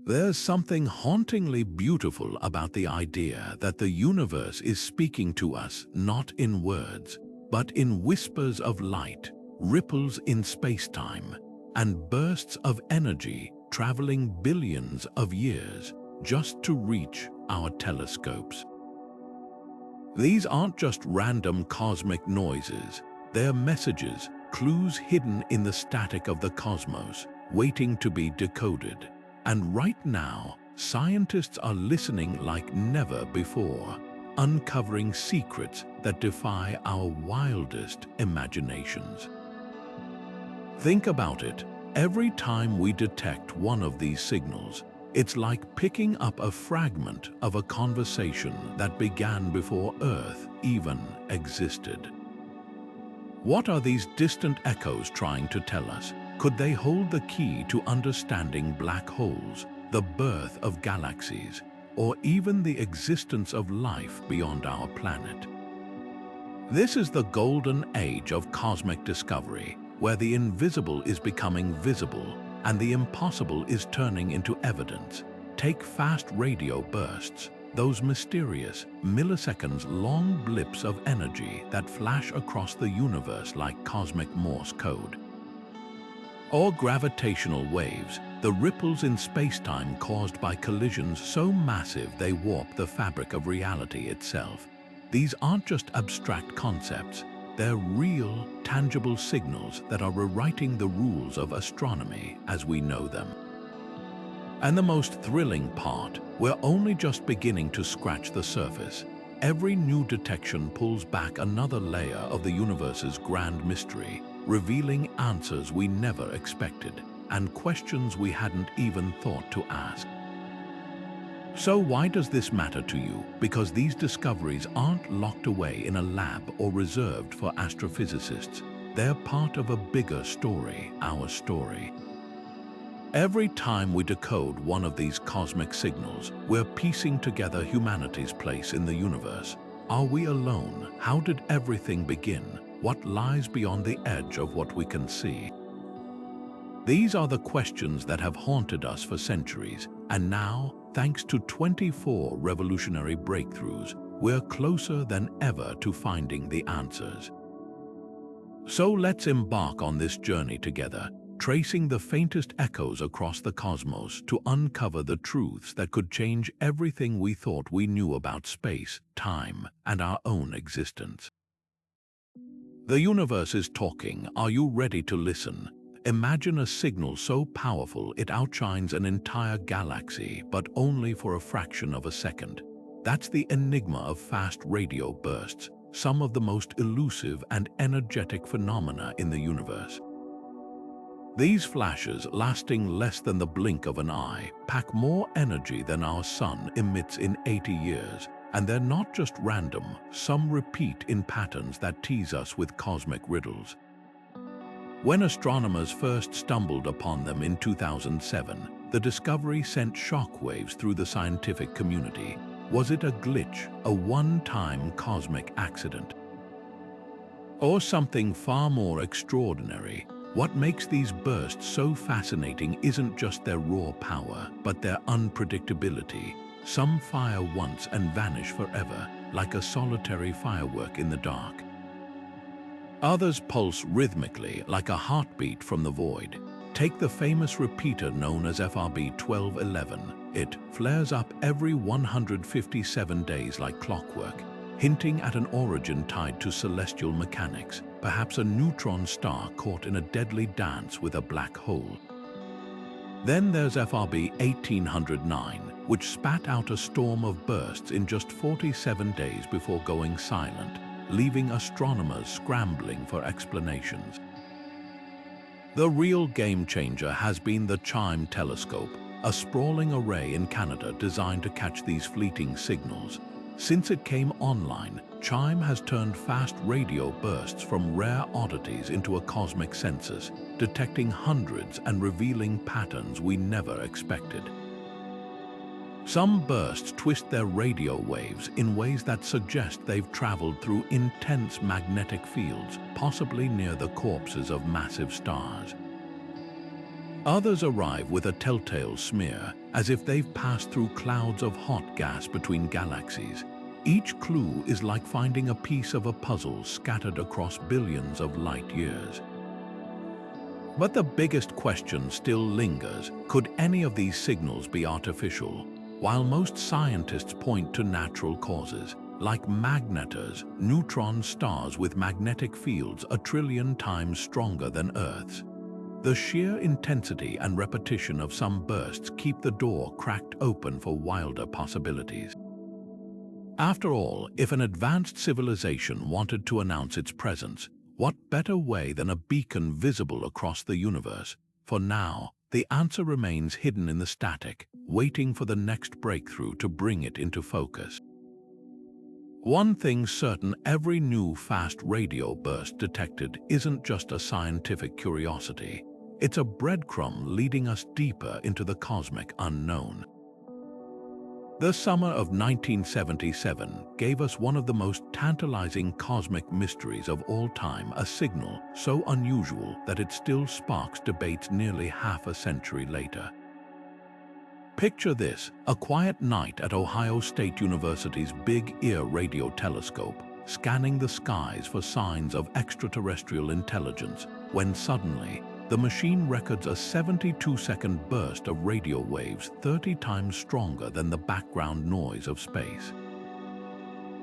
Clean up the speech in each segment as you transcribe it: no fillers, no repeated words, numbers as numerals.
There's something hauntingly beautiful about the idea that the universe is speaking to us not in words, but in whispers of light, ripples in space-time, and bursts of energy traveling billions of years just to reach our telescopes. These aren't just random cosmic noises, they're messages, clues hidden in the static of the cosmos, waiting to be decoded. And right now, scientists are listening like never before, uncovering secrets that defy our wildest imaginations. Think about it. Every time we detect one of these signals, it's like picking up a fragment of a conversation that began before Earth even existed. What are these distant echoes trying to tell us? Could they hold the key to understanding black holes, the birth of galaxies, or even the existence of life beyond our planet? This is the golden age of cosmic discovery, where the invisible is becoming visible and the impossible is turning into evidence. Take fast radio bursts, those mysterious, milliseconds-long blips of energy that flash across the universe like cosmic Morse code. Or gravitational waves, the ripples in space-time caused by collisions so massive they warp the fabric of reality itself. These aren't just abstract concepts, they're real, tangible signals that are rewriting the rules of astronomy as we know them. And the most thrilling part, we're only just beginning to scratch the surface. Every new detection pulls back another layer of the universe's grand mystery, revealing answers we never expected and questions we hadn't even thought to ask. So why does this matter to you? Because these discoveries aren't locked away in a lab or reserved for astrophysicists. They're part of a bigger story, our story. Every time we decode one of these cosmic signals, we're piecing together humanity's place in the universe. Are we alone? How did everything begin? What lies beyond the edge of what we can see? These are the questions that have haunted us for centuries, and now, thanks to 24 revolutionary breakthroughs, we're closer than ever to finding the answers. So let's embark on this journey together, tracing the faintest echoes across the cosmos to uncover the truths that could change everything we thought we knew about space, time, and our own existence. The universe is talking. Are you ready to listen? Imagine a signal so powerful it outshines an entire galaxy, but only for a fraction of a second. That's the enigma of fast radio bursts, some of the most elusive and energetic phenomena in the universe. These flashes, lasting less than the blink of an eye, pack more energy than our sun emits in 80 years. And they're not just random, some repeat in patterns that tease us with cosmic riddles. When astronomers first stumbled upon them in 2007, the discovery sent shockwaves through the scientific community. Was it a glitch, a one-time cosmic accident? Or something far more extraordinary? What makes these bursts so fascinating isn't just their raw power, but their unpredictability. Some fire once and vanish forever, like a solitary firework in the dark. Others pulse rhythmically, like a heartbeat from the void. Take the famous repeater known as FRB 1211. It flares up every 157 days like clockwork, hinting at an origin tied to celestial mechanics, perhaps a neutron star caught in a deadly dance with a black hole. Then there's FRB 1809, which spat out a storm of bursts in just 47 days before going silent, leaving astronomers scrambling for explanations. The real game-changer has been the CHIME telescope, a sprawling array in Canada designed to catch these fleeting signals. Since it came online, CHIME has turned fast radio bursts from rare oddities into a cosmic census, detecting hundreds and revealing patterns we never expected. Some bursts twist their radio waves in ways that suggest they've traveled through intense magnetic fields, possibly near the corpses of massive stars. Others arrive with a telltale smear, as if they've passed through clouds of hot gas between galaxies. Each clue is like finding a piece of a puzzle scattered across billions of light years. But the biggest question still lingers: could any of these signals be artificial? While most scientists point to natural causes, like magnetars, neutron stars with magnetic fields a trillion times stronger than Earth's, the sheer intensity and repetition of some bursts keep the door cracked open for wilder possibilities. After all, if an advanced civilization wanted to announce its presence, what better way than a beacon visible across the universe? For now, the answer remains hidden in the static, waiting for the next breakthrough to bring it into focus. One thing's certain: every new fast radio burst detected isn't just a scientific curiosity. It's a breadcrumb leading us deeper into the cosmic unknown. The summer of 1977 gave us one of the most tantalizing cosmic mysteries of all time, a signal so unusual that it still sparks debates nearly half a century later. Picture this: a quiet night at Ohio State University's Big Ear radio telescope, scanning the skies for signs of extraterrestrial intelligence, when suddenly, the machine records a 72-second burst of radio waves 30 times stronger than the background noise of space.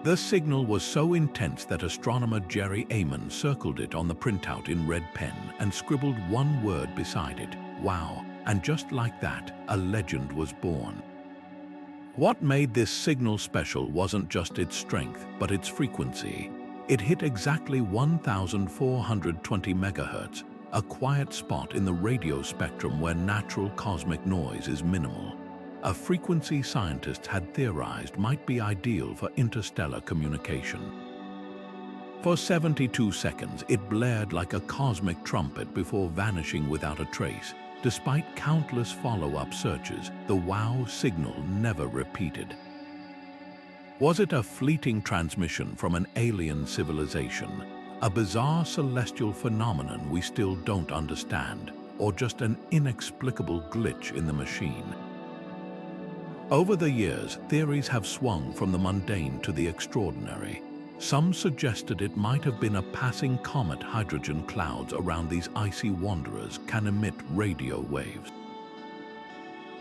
The signal was so intense that astronomer Jerry Amon circled it on the printout in red pen and scribbled one word beside it: "Wow." And just like that, a legend was born. What made this signal special wasn't just its strength, but its frequency. It hit exactly 1,420 megahertz, a quiet spot in the radio spectrum where natural cosmic noise is minimal. A frequency scientists had theorized might be ideal for interstellar communication. For 72 seconds, it blared like a cosmic trumpet before vanishing without a trace. Despite countless follow-up searches, the wow signal never repeated. Was it a fleeting transmission from an alien civilization, a bizarre celestial phenomenon we still don't understand, or just an inexplicable glitch in the machine? Over the years, theories have swung from the mundane to the extraordinary. Some suggested it might have been a passing comet. Hydrogen clouds around these icy wanderers can emit radio waves.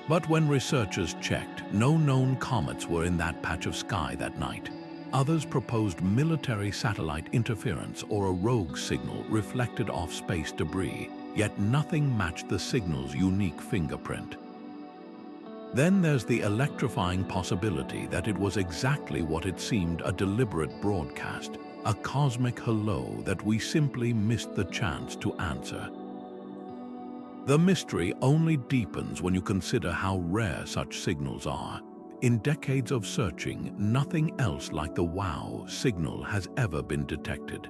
But when researchers checked, no known comets were in that patch of sky that night. Others proposed military satellite interference or a rogue signal reflected off space debris, yet nothing matched the signal's unique fingerprint. Then there's the electrifying possibility that it was exactly what it seemed: a deliberate broadcast, a cosmic hello that we simply missed the chance to answer. The mystery only deepens when you consider how rare such signals are. In decades of searching, nothing else like the wow signal has ever been detected.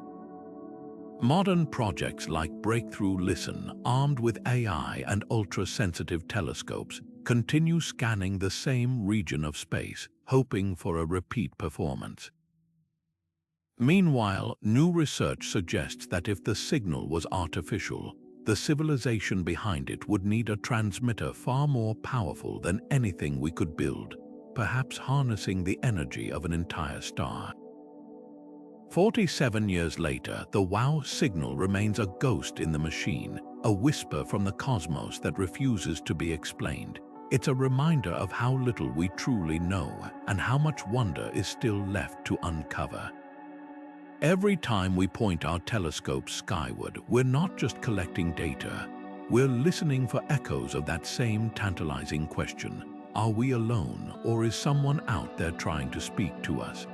Modern projects like Breakthrough Listen, armed with AI and ultra-sensitive telescopes, continue scanning the same region of space, hoping for a repeat performance. Meanwhile, new research suggests that if the signal was artificial, the civilization behind it would need a transmitter far more powerful than anything we could build, perhaps harnessing the energy of an entire star. 47 years later, the wow signal remains a ghost in the machine, a whisper from the cosmos that refuses to be explained. It's a reminder of how little we truly know and how much wonder is still left to uncover. Every time we point our telescopes skyward, we're not just collecting data. We're listening for echoes of that same tantalizing question: are we alone, or is someone out there trying to speak to us?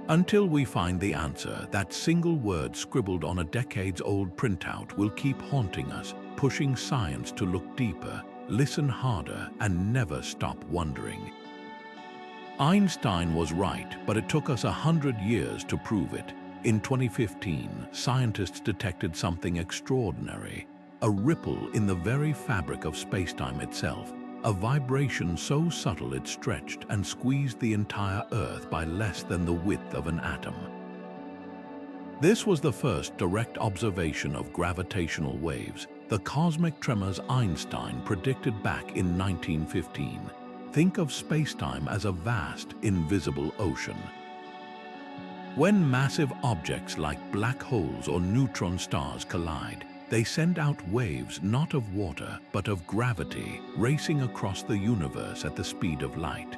Until we find the answer, that single word scribbled on a decades-old printout will keep haunting us, pushing science to look deeper, listen harder, and never stop wondering. Einstein was right, but it took us 100 years to prove it. In 2015, scientists detected something extraordinary: a ripple in the very fabric of spacetime itself, a vibration so subtle it stretched and squeezed the entire Earth by less than the width of an atom. This was the first direct observation of gravitational waves, the cosmic tremors Einstein predicted back in 1915. Think of spacetime as a vast, invisible ocean. When massive objects like black holes or neutron stars collide, they send out waves not of water, but of gravity, racing across the universe at the speed of light.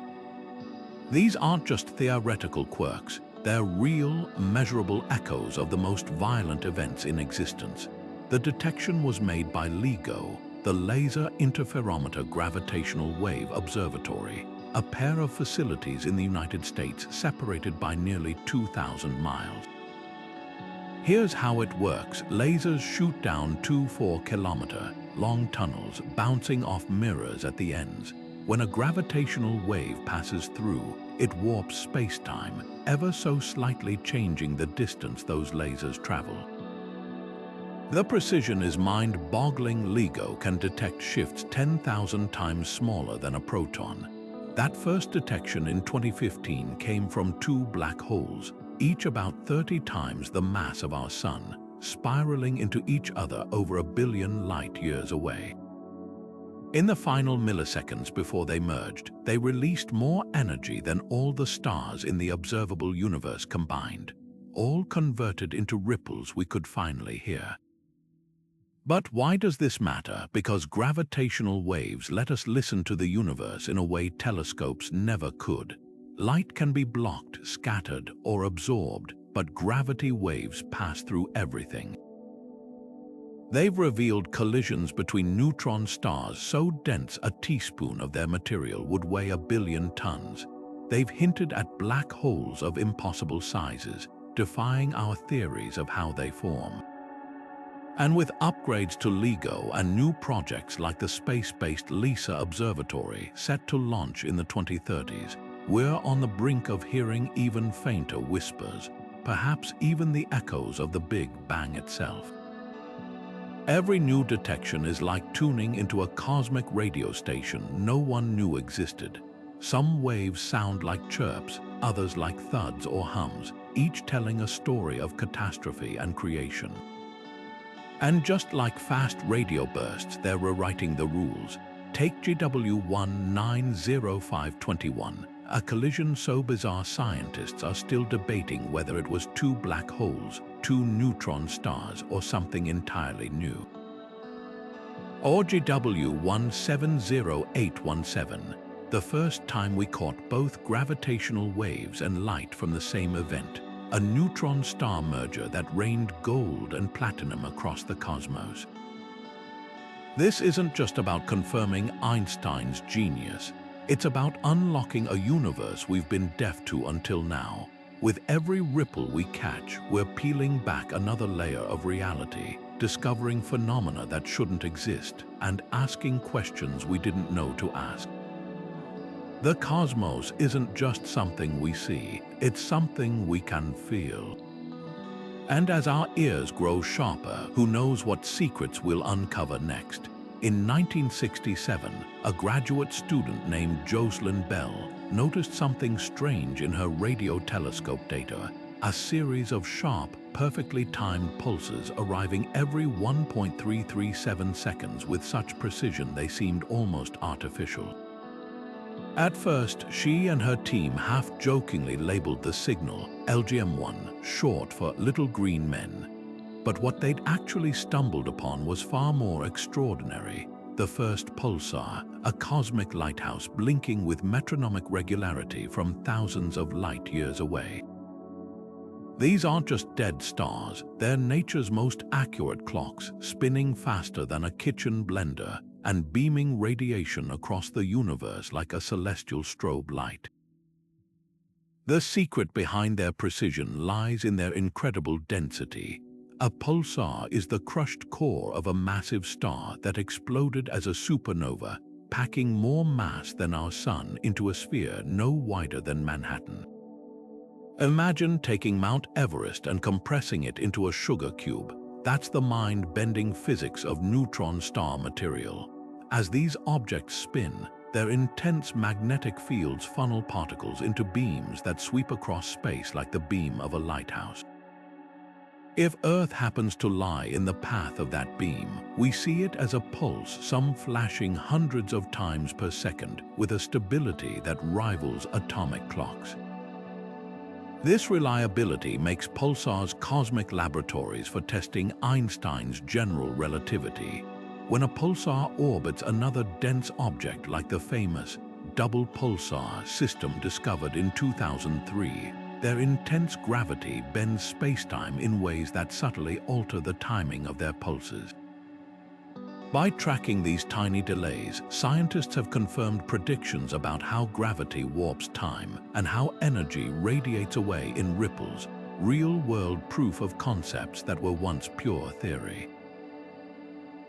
These aren't just theoretical quirks, they're real, measurable echoes of the most violent events in existence. The detection was made by LIGO, the Laser Interferometer Gravitational Wave Observatory, a pair of facilities in the United States separated by nearly 2,000 miles. Here's how it works. Lasers shoot down 2-4-kilometer-long tunnels bouncing off mirrors at the ends. When a gravitational wave passes through, it warps space-time, ever so slightly changing the distance those lasers travel. The precision is mind-boggling. LIGO can detect shifts 10,000 times smaller than a proton. That first detection in 2015 came from 2 black holes, each about 30 times the mass of our Sun, spiraling into each other over 1 billion light-years away. In the final milliseconds before they merged, they released more energy than all the stars in the observable universe combined, all converted into ripples we could finally hear. But why does this matter? Because gravitational waves let us listen to the universe in a way telescopes never could. Light can be blocked, scattered, or absorbed, but gravity waves pass through everything. They've revealed collisions between neutron stars so dense a teaspoon of their material would weigh 1 billion tons. They've hinted at black holes of impossible sizes, defying our theories of how they form. And with upgrades to LIGO and new projects like the space-based LISA Observatory set to launch in the 2030s, we're on the brink of hearing even fainter whispers, perhaps even the echoes of the Big Bang itself. Every new detection is like tuning into a cosmic radio station no one knew existed. Some waves sound like chirps, others like thuds or hums, each telling a story of catastrophe and creation. And just like fast radio bursts, they're rewriting the rules. Take GW190521, a collision so bizarre scientists are still debating whether it was 2 black holes, 2 neutron stars, or something entirely new. Or GW170817, the first time we caught both gravitational waves and light from the same event. A neutron-star merger that rained gold and platinum across the cosmos. This isn't just about confirming Einstein's genius. It's about unlocking a universe we've been deaf to until now. With every ripple we catch, we're peeling back another layer of reality, discovering phenomena that shouldn't exist, and asking questions we didn't know to ask. The cosmos isn't just something we see, it's something we can feel. And as our ears grow sharper, who knows what secrets we'll uncover next? In 1967, a graduate student named Jocelyn Bell noticed something strange in her radio telescope data, a series of sharp, perfectly timed pulses arriving every 1.337 seconds with such precision they seemed almost artificial. At first, she and her team half-jokingly labeled the signal LGM-1, short for Little Green Men. But what they'd actually stumbled upon was far more extraordinary. The first pulsar, a cosmic lighthouse blinking with metronomic regularity from thousands of light-years away. These aren't just dead stars, they're nature's most accurate clocks, spinning faster than a kitchen blender, and beaming radiation across the universe like a celestial strobe light. The secret behind their precision lies in their incredible density. A pulsar is the crushed core of a massive star that exploded as a supernova, packing more mass than our Sun into a sphere no wider than Manhattan. Imagine taking Mount Everest and compressing it into a sugar cube. That's the mind-bending physics of neutron star material. As these objects spin, their intense magnetic fields funnel particles into beams that sweep across space like the beam of a lighthouse. If Earth happens to lie in the path of that beam, we see it as a pulse, some flashing hundreds of times per second, with a stability that rivals atomic clocks. This reliability makes pulsars cosmic laboratories for testing Einstein's general relativity. When a pulsar orbits another dense object like the famous double pulsar system discovered in 2003, their intense gravity bends spacetime in ways that subtly alter the timing of their pulses. By tracking these tiny delays, scientists have confirmed predictions about how gravity warps time and how energy radiates away in ripples, real-world proof of concepts that were once pure theory.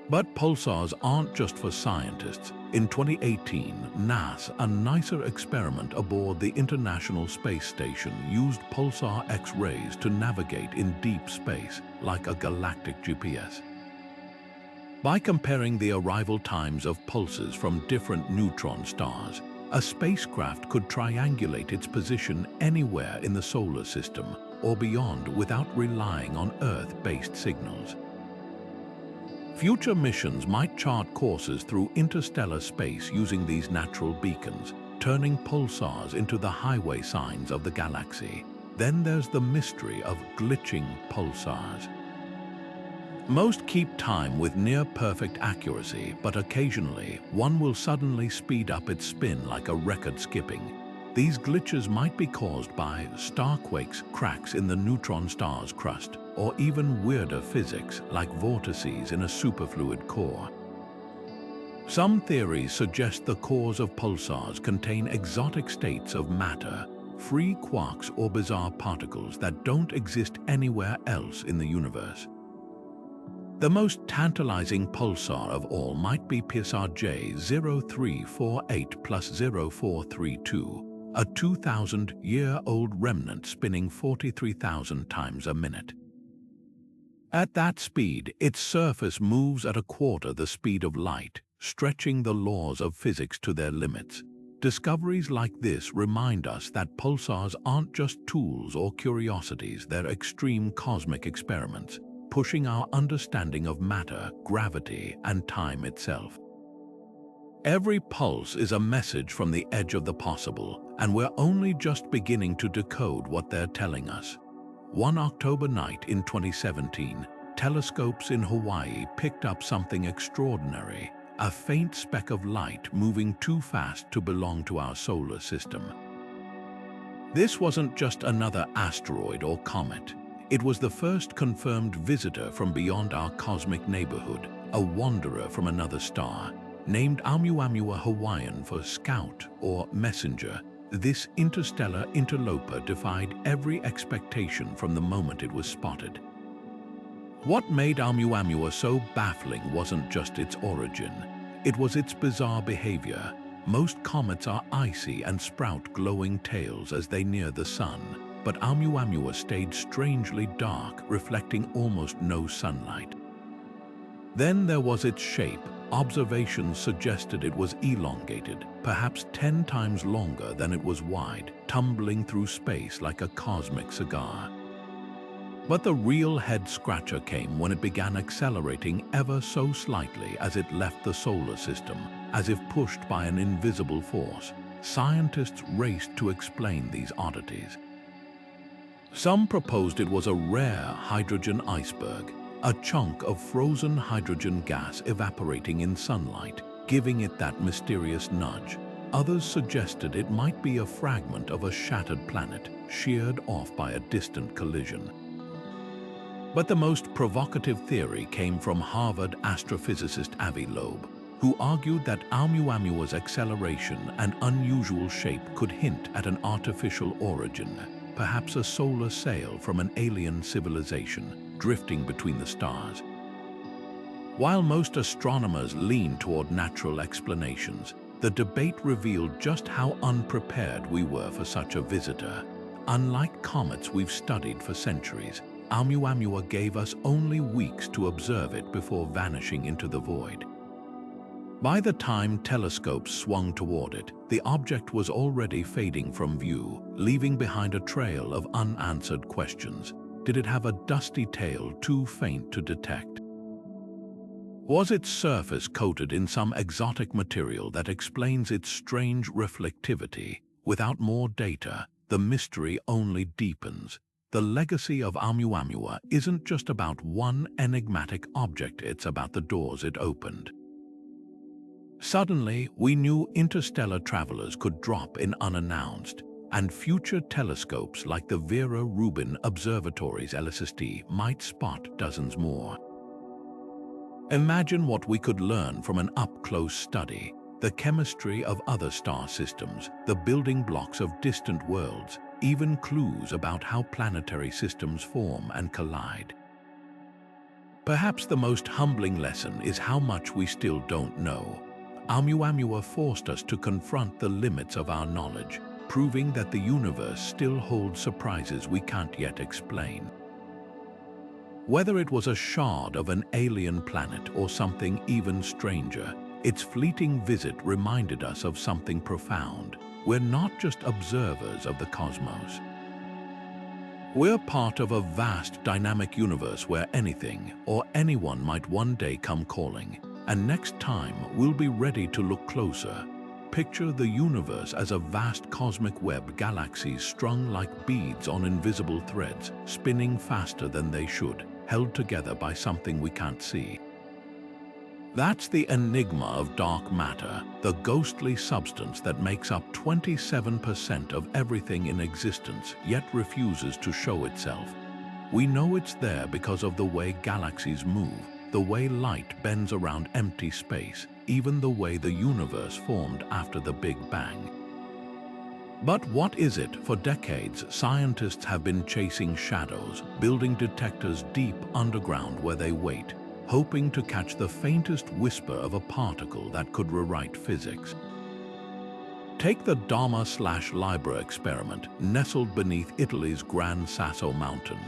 But pulsars aren't just for scientists. In 2018, NASA, a nicer experiment aboard the International Space Station, used pulsar X-rays to navigate in deep space, like a galactic GPS. By comparing the arrival times of pulses from different neutron stars, a spacecraft could triangulate its position anywhere in the solar system or beyond without relying on Earth-based signals. Future missions might chart courses through interstellar space using these natural beacons, turning pulsars into the highway signs of the galaxy. Then there's the mystery of glitching pulsars. Most keep time with near-perfect accuracy, but occasionally one will suddenly speed up its spin like a record skipping. These glitches might be caused by starquakes, cracks in the neutron star's crust, or even weirder physics like vortices in a superfluid core. Some theories suggest the cores of pulsars contain exotic states of matter, free quarks or bizarre particles that don't exist anywhere else in the universe. The most tantalizing pulsar of all might be Pulsar J0348 plus 0432, a 2,000-year-old remnant spinning 43,000 times a minute. At that speed, its surface moves at a quarter the speed of light, stretching the laws of physics to their limits. Discoveries like this remind us that pulsars aren't just tools or curiosities, they're extreme cosmic experiments, pushing our understanding of matter, gravity, and time itself. Every pulse is a message from the edge of the possible, and we're only just beginning to decode what they're telling us. One October night in 2017, telescopes in Hawaii picked up something extraordinary, a faint speck of light moving too fast to belong to our solar system. This wasn't just another asteroid or comet. It was the first confirmed visitor from beyond our cosmic neighborhood, a wanderer from another star. Named Oumuamua Hawaiian for scout or messenger, this interstellar interloper defied every expectation from the moment it was spotted. What made Oumuamua so baffling wasn't just its origin, it was its bizarre behavior. Most comets are icy and sprout glowing tails as they near the sun, but Oumuamua stayed strangely dark, reflecting almost no sunlight. Then there was its shape. Observations suggested it was elongated, perhaps 10 times longer than it was wide, tumbling through space like a cosmic cigar. But the real head-scratcher came when it began accelerating ever so slightly as it left the solar system, as if pushed by an invisible force. Scientists raced to explain these oddities. Some proposed it was a rare hydrogen iceberg, a chunk of frozen hydrogen gas evaporating in sunlight, giving it that mysterious nudge. Others suggested it might be a fragment of a shattered planet, sheared off by a distant collision. But the most provocative theory came from Harvard astrophysicist Avi Loeb, who argued that Oumuamua's acceleration and unusual shape could hint at an artificial origin, perhaps a solar sail from an alien civilization drifting between the stars. While most astronomers lean toward natural explanations, the debate revealed just how unprepared we were for such a visitor. Unlike comets we've studied for centuries, Oumuamua gave us only weeks to observe it before vanishing into the void. By the time telescopes swung toward it, the object was already fading from view, leaving behind a trail of unanswered questions. did it have a dusty tail too faint to detect? Was its surface coated in some exotic material that explains its strange reflectivity? Without more data, the mystery only deepens. The legacy of Oumuamua isn't just about one enigmatic object, it's about the doors it opened. Suddenly, we knew interstellar travelers could drop in unannounced, and future telescopes like the Vera Rubin Observatory's LSST might spot dozens more. Imagine what we could learn from an up-close study: the chemistry of other star systems, the building blocks of distant worlds, even clues about how planetary systems form and collide. Perhaps the most humbling lesson is how much we still don't know. Oumuamua forced us to confront the limits of our knowledge, proving that the universe still holds surprises we can't yet explain. Whether it was a shard of an alien planet or something even stranger, its fleeting visit reminded us of something profound. We're not just observers of the cosmos. We're part of a vast, dynamic universe where anything or anyone might one day come calling, and next time we'll be ready to look closer. Picture the universe as a vast cosmic web, galaxies strung like beads on invisible threads, spinning faster than they should, held together by something we can't see. That's the enigma of dark matter, the ghostly substance that makes up 27% of everything in existence, yet refuses to show itself. We know it's there because of the way galaxies move, the way light bends around empty space, even the way the universe formed after the Big Bang. But what is it? For decades, scientists have been chasing shadows, building detectors deep underground where they wait, hoping to catch the faintest whisper of a particle that could rewrite physics. Take the Dharma/Libra experiment, nestled beneath Italy's Gran Sasso mountain.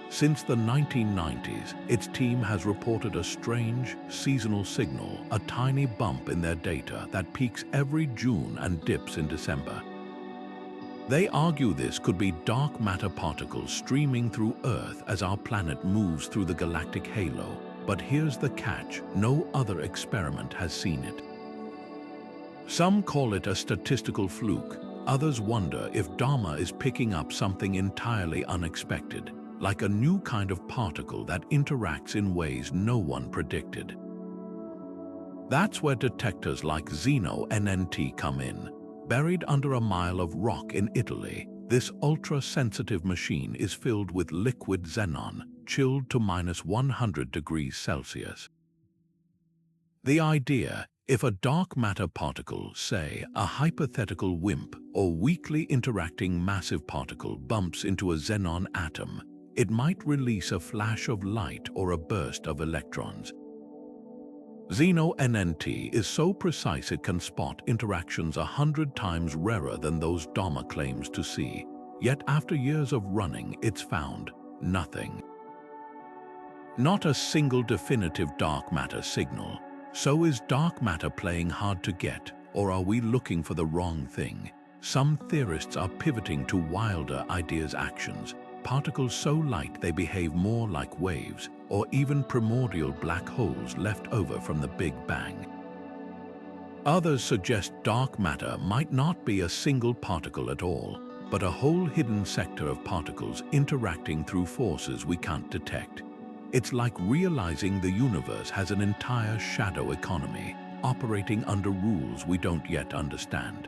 Since the 1990s, its team has reported a strange, seasonal signal, a tiny bump in their data that peaks every June and dips in December. They argue this could be dark matter particles streaming through Earth as our planet moves through the galactic halo. But here's the catch: no other experiment has seen it. Some call it a statistical fluke. Others wonder if Dharma is picking up something entirely unexpected, like a new kind of particle that interacts in ways no one predicted. That's where detectors like Xeno NNT come in. Buried under a mile of rock in Italy, this ultra-sensitive machine is filled with liquid xenon, chilled to -100 degrees Celsius. The idea: if a dark matter particle, say a hypothetical WIMP or weakly interacting massive particle, bumps into a xenon atom, it might release a flash of light or a burst of electrons. Xeno NNT is so precise it can spot interactions 100 times rarer than those Dharma claims to see. Yet after years of running, it's found nothing. Not a single definitive dark matter signal. So is dark matter playing hard to get, or are we looking for the wrong thing? Some theorists are pivoting to wilder ideas: actions, particles so light they behave more like waves, or even primordial black holes left over from the Big Bang. Others suggest dark matter might not be a single particle at all, but a whole hidden sector of particles interacting through forces we can't detect. It's like realizing the universe has an entire shadow economy, operating under rules we don't yet understand.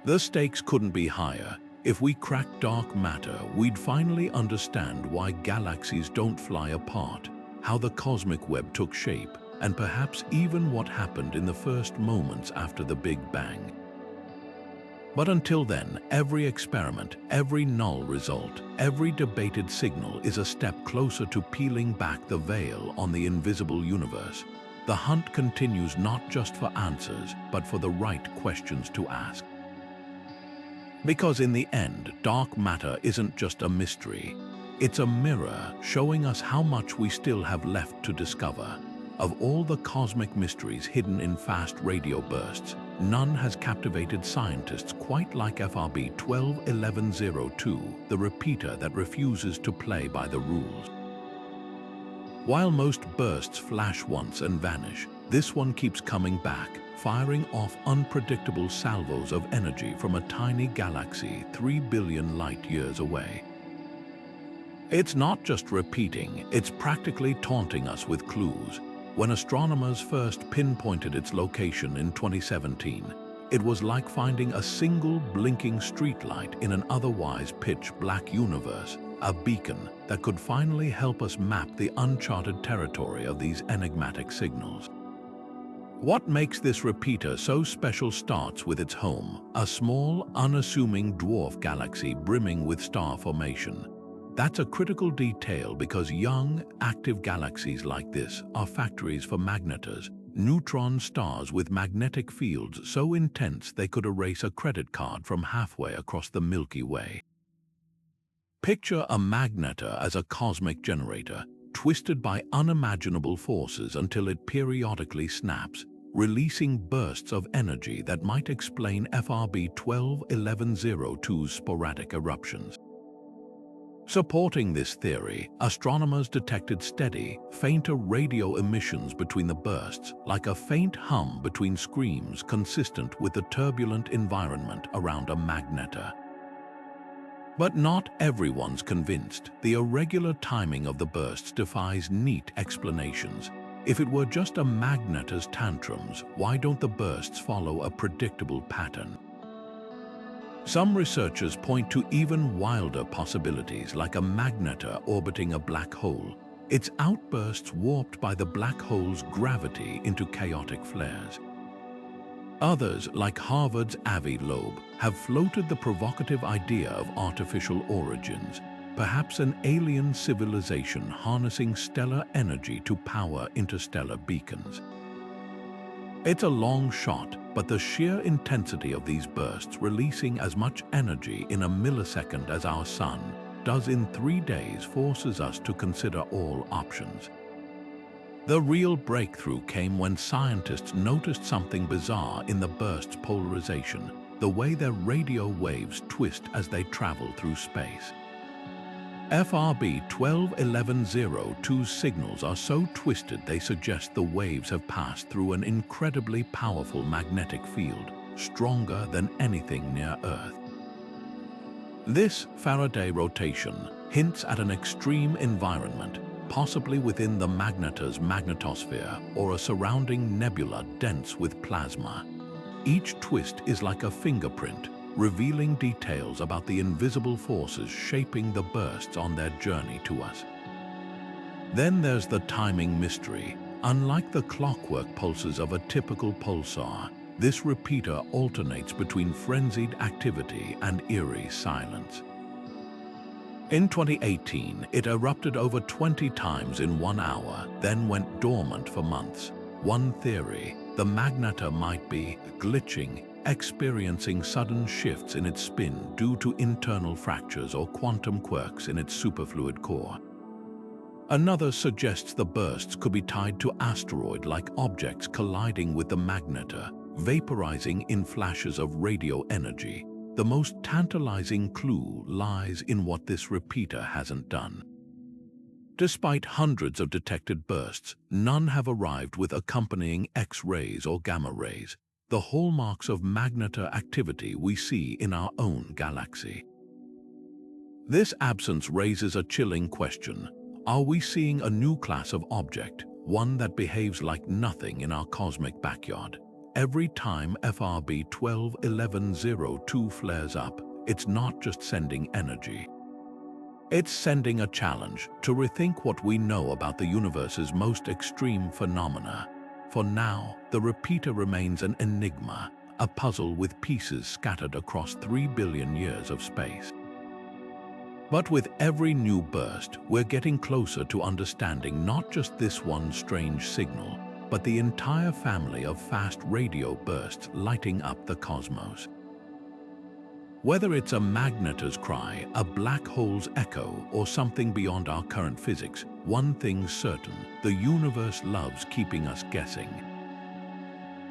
The stakes couldn't be higher. If we cracked dark matter, we'd finally understand why galaxies don't fly apart, how the cosmic web took shape, and perhaps even what happened in the first moments after the Big Bang. But until then, every experiment, every null result, every debated signal is a step closer to peeling back the veil on the invisible universe. The hunt continues, not just for answers, but for the right questions to ask. Because in the end, dark matter isn't just a mystery. It's a mirror showing us how much we still have left to discover. Of all the cosmic mysteries hidden in fast radio bursts, none has captivated scientists quite like FRB 121102, the repeater that refuses to play by the rules. While most bursts flash once and vanish, this one keeps coming back, firing off unpredictable salvos of energy from a tiny galaxy 3 billion light-years away. It's not just repeating, it's practically taunting us with clues. When astronomers first pinpointed its location in 2017, it was like finding a single blinking streetlight in an otherwise pitch-black universe, a beacon that could finally help us map the uncharted territory of these enigmatic signals. What makes this repeater so special starts with its home, a small, unassuming dwarf galaxy brimming with star formation. That's a critical detail because young, active galaxies like this are factories for magnetars, neutron stars with magnetic fields so intense they could erase a credit card from halfway across the Milky Way. Picture a magnetar as a cosmic generator, twisted by unimaginable forces until it periodically snaps, releasing bursts of energy that might explain FRB 121102's sporadic eruptions. Supporting this theory, astronomers detected steady, fainter radio emissions between the bursts, like a faint hum between screams consistent with the turbulent environment around a magnetar. But not everyone's convinced. The irregular timing of the bursts defies neat explanations. If it were just a magnetar's tantrums, why don't the bursts follow a predictable pattern? Some researchers point to even wilder possibilities, like a magnetar orbiting a black hole, its outbursts warped by the black hole's gravity into chaotic flares. Others, like Harvard's Avi Loeb, have floated the provocative idea of artificial origins, perhaps an alien civilization harnessing stellar energy to power interstellar beacons. It's a long shot, but the sheer intensity of these bursts, releasing as much energy in a millisecond as our Sun does in 3 days, forces us to consider all options. The real breakthrough came when scientists noticed something bizarre in the burst's polarization, the way their radio waves twist as they travel through space. FRB 121102's signals are so twisted they suggest the waves have passed through an incredibly powerful magnetic field, stronger than anything near Earth. This Faraday rotation hints at an extreme environment, possibly within the magnetar's magnetosphere or a surrounding nebula dense with plasma. Each twist is like a fingerprint, revealing details about the invisible forces shaping the bursts on their journey to us. Then there's the timing mystery. Unlike the clockwork pulses of a typical pulsar, this repeater alternates between frenzied activity and eerie silence. In 2018, it erupted over 20 times in 1 hour, then went dormant for months. One theory, the magnetar might be glitching, experiencing sudden shifts in its spin due to internal fractures or quantum quirks in its superfluid core. Another suggests the bursts could be tied to asteroid-like objects colliding with the magnetar, vaporizing in flashes of radio energy. The most tantalizing clue lies in what this repeater hasn't done. Despite hundreds of detected bursts, none have arrived with accompanying X-rays or gamma rays, the hallmarks of magnetar activity we see in our own galaxy. This absence raises a chilling question. Are we seeing a new class of object, one that behaves like nothing in our cosmic backyard? Every time FRB 121102 flares up, it's not just sending energy. It's sending a challenge to rethink what we know about the universe's most extreme phenomena. For now, the repeater remains an enigma, a puzzle with pieces scattered across 3 billion years of space. But with every new burst, we're getting closer to understanding not just this one strange signal, but the entire family of fast radio bursts lighting up the cosmos. Whether it's a magnetar's cry, a black hole's echo, or something beyond our current physics, one thing's certain: the universe loves keeping us guessing.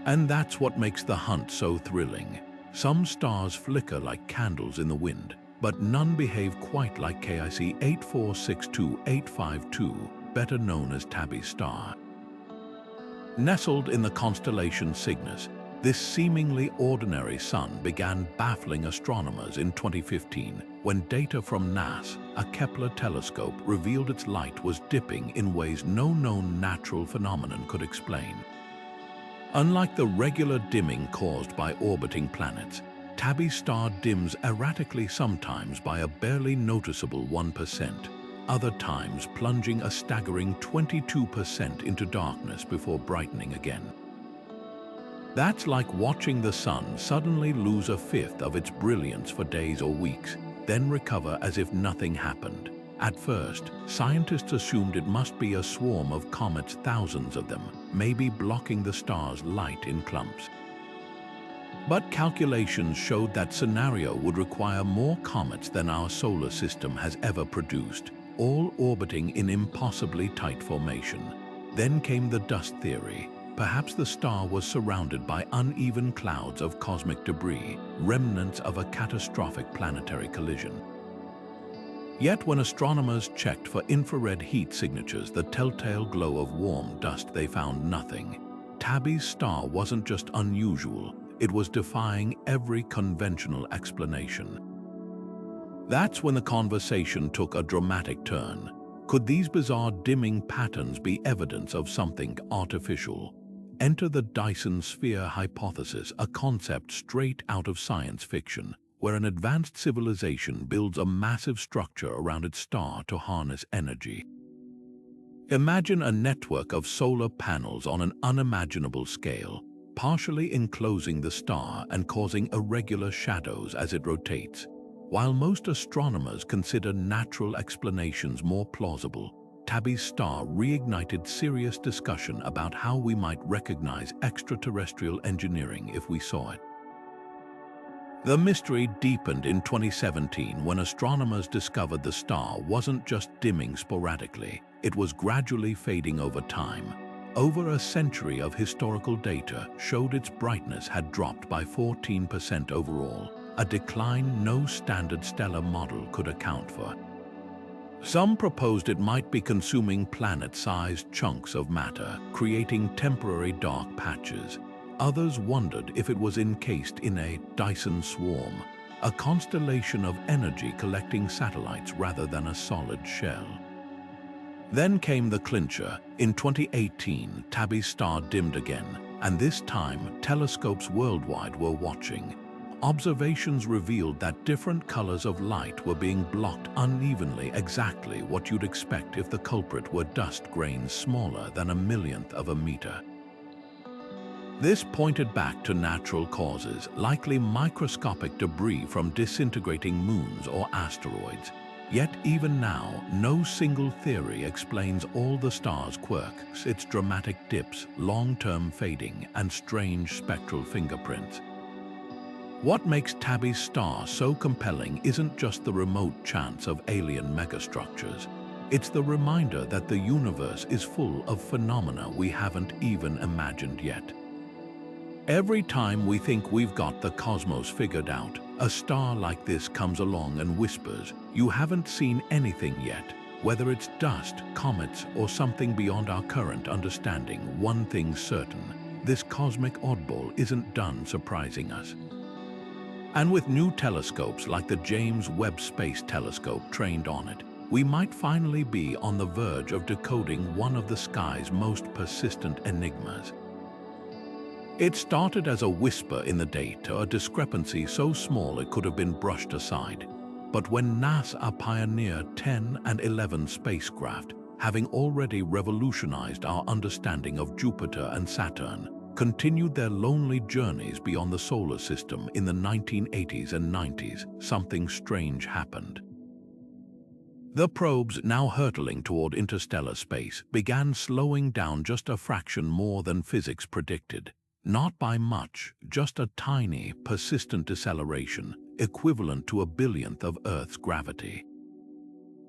And that's what makes the hunt so thrilling. Some stars flicker like candles in the wind, but none behave quite like KIC 8462852, better known as Tabby's star. Nestled in the constellation Cygnus, this seemingly ordinary sun began baffling astronomers in 2015 when data from NASA's Kepler telescope revealed its light was dipping in ways no known natural phenomenon could explain. Unlike the regular dimming caused by orbiting planets, Tabby's star dims erratically, sometimes by a barely noticeable 1%, other times plunging a staggering 22% into darkness before brightening again. That's like watching the sun suddenly lose a fifth of its brilliance for days or weeks, then recover as if nothing happened. At first, scientists assumed it must be a swarm of comets, thousands of them, maybe blocking the star's light in clumps. But calculations showed that scenario would require more comets than our solar system has ever produced, all orbiting in impossibly tight formation. Then came the dust theory. Perhaps the star was surrounded by uneven clouds of cosmic debris, remnants of a catastrophic planetary collision. Yet when astronomers checked for infrared heat signatures, the telltale glow of warm dust, they found nothing. Tabby's star wasn't just unusual, it was defying every conventional explanation. That's when the conversation took a dramatic turn. Could these bizarre dimming patterns be evidence of something artificial? Enter the Dyson sphere hypothesis, a concept straight out of science fiction, where an advanced civilization builds a massive structure around its star to harness energy. Imagine a network of solar panels on an unimaginable scale, partially enclosing the star and causing irregular shadows as it rotates. While most astronomers consider natural explanations more plausible, Tabby's star reignited serious discussion about how we might recognize extraterrestrial engineering if we saw it. The mystery deepened in 2017 when astronomers discovered the star wasn't just dimming sporadically, it was gradually fading over time. Over a century of historical data showed its brightness had dropped by 14% overall, a decline no standard stellar model could account for. Some proposed it might be consuming planet-sized chunks of matter, creating temporary dark patches. Others wondered if it was encased in a Dyson swarm, a constellation of energy collecting satellites rather than a solid shell. Then came the clincher. In 2018, Tabby's star dimmed again, and this time telescopes worldwide were watching. Observations revealed that different colors of light were being blocked unevenly, exactly what you'd expect if the culprit were dust grains smaller than a millionth of a meter. This pointed back to natural causes, likely microscopic debris from disintegrating moons or asteroids. Yet even now, no single theory explains all the star's quirks, its dramatic dips, long-term fading, and strange spectral fingerprints. What makes Tabby's star so compelling isn't just the remote chance of alien megastructures. It's the reminder that the universe is full of phenomena we haven't even imagined yet. Every time we think we've got the cosmos figured out, a star like this comes along and whispers, "You haven't seen anything yet." Whether it's dust, comets, or something beyond our current understanding, one thing's certain: this cosmic oddball isn't done surprising us. And with new telescopes like the James Webb Space Telescope trained on it, we might finally be on the verge of decoding one of the sky's most persistent enigmas. It started as a whisper in the data, a discrepancy so small it could have been brushed aside. But when NASA Pioneer 10 and 11 spacecraft, having already revolutionized our understanding of Jupiter and Saturn, continued their lonely journeys beyond the solar system in the 1980s and 90s, something strange happened. The probes, now hurtling toward interstellar space, began slowing down just a fraction more than physics predicted. Not by much, just a tiny, persistent deceleration, equivalent to a billionth of Earth's gravity.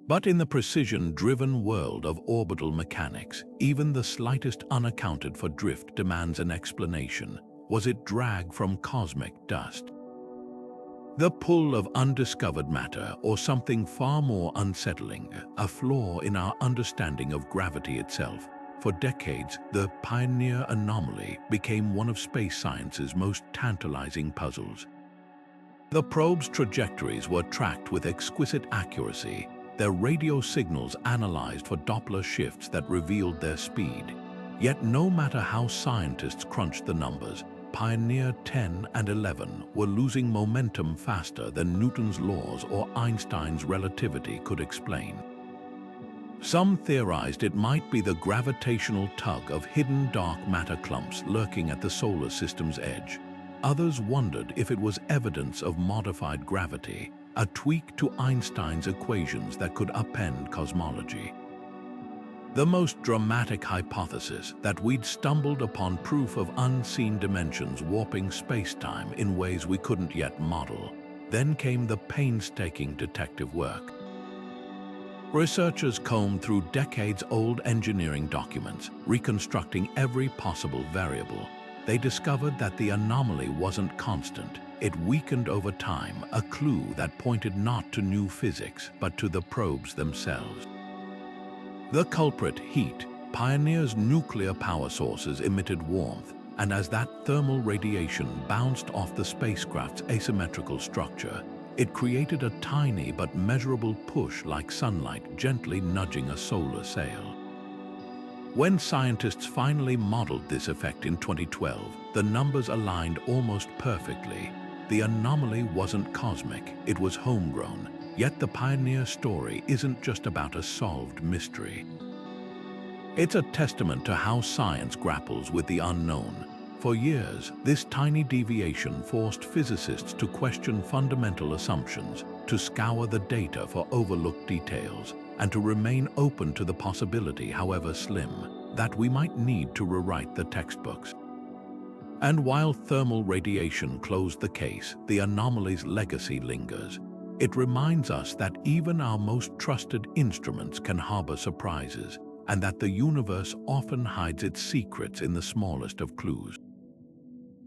But in the precision-driven world of orbital mechanics, even the slightest unaccounted-for drift demands an explanation. Was it drag from cosmic dust? The pull of undiscovered matter, or something far more unsettling, a flaw in our understanding of gravity itself? For decades, the Pioneer Anomaly became one of space science's most tantalizing puzzles. The probe's trajectories were tracked with exquisite accuracy, their radio signals analyzed for Doppler shifts that revealed their speed. Yet no matter how scientists crunched the numbers, Pioneer 10 and 11 were losing momentum faster than Newton's laws or Einstein's relativity could explain. Some theorized it might be the gravitational tug of hidden dark matter clumps lurking at the solar system's edge. Others wondered if it was evidence of modified gravity, a tweak to Einstein's equations that could upend cosmology. The most dramatic hypothesis, that we'd stumbled upon proof of unseen dimensions warping space-time in ways we couldn't yet model. Then came the painstaking detective work. Researchers combed through decades-old engineering documents, reconstructing every possible variable. They discovered that the anomaly wasn't constant. It weakened over time, a clue that pointed not to new physics, but to the probes themselves. The culprit, heat. Pioneer's nuclear power sources emitted warmth, and as that thermal radiation bounced off the spacecraft's asymmetrical structure, it created a tiny but measurable push like sunlight gently nudging a solar sail. When scientists finally modeled this effect in 2012, the numbers aligned almost perfectly. The anomaly wasn't cosmic, it was homegrown. Yet the Pioneer story isn't just about a solved mystery. It's a testament to how science grapples with the unknown. For years, this tiny deviation forced physicists to question fundamental assumptions, to scour the data for overlooked details, and to remain open to the possibility, however slim, that we might need to rewrite the textbooks. And while thermal radiation closed the case, the anomaly's legacy lingers. It reminds us that even our most trusted instruments can harbor surprises, and that the universe often hides its secrets in the smallest of clues.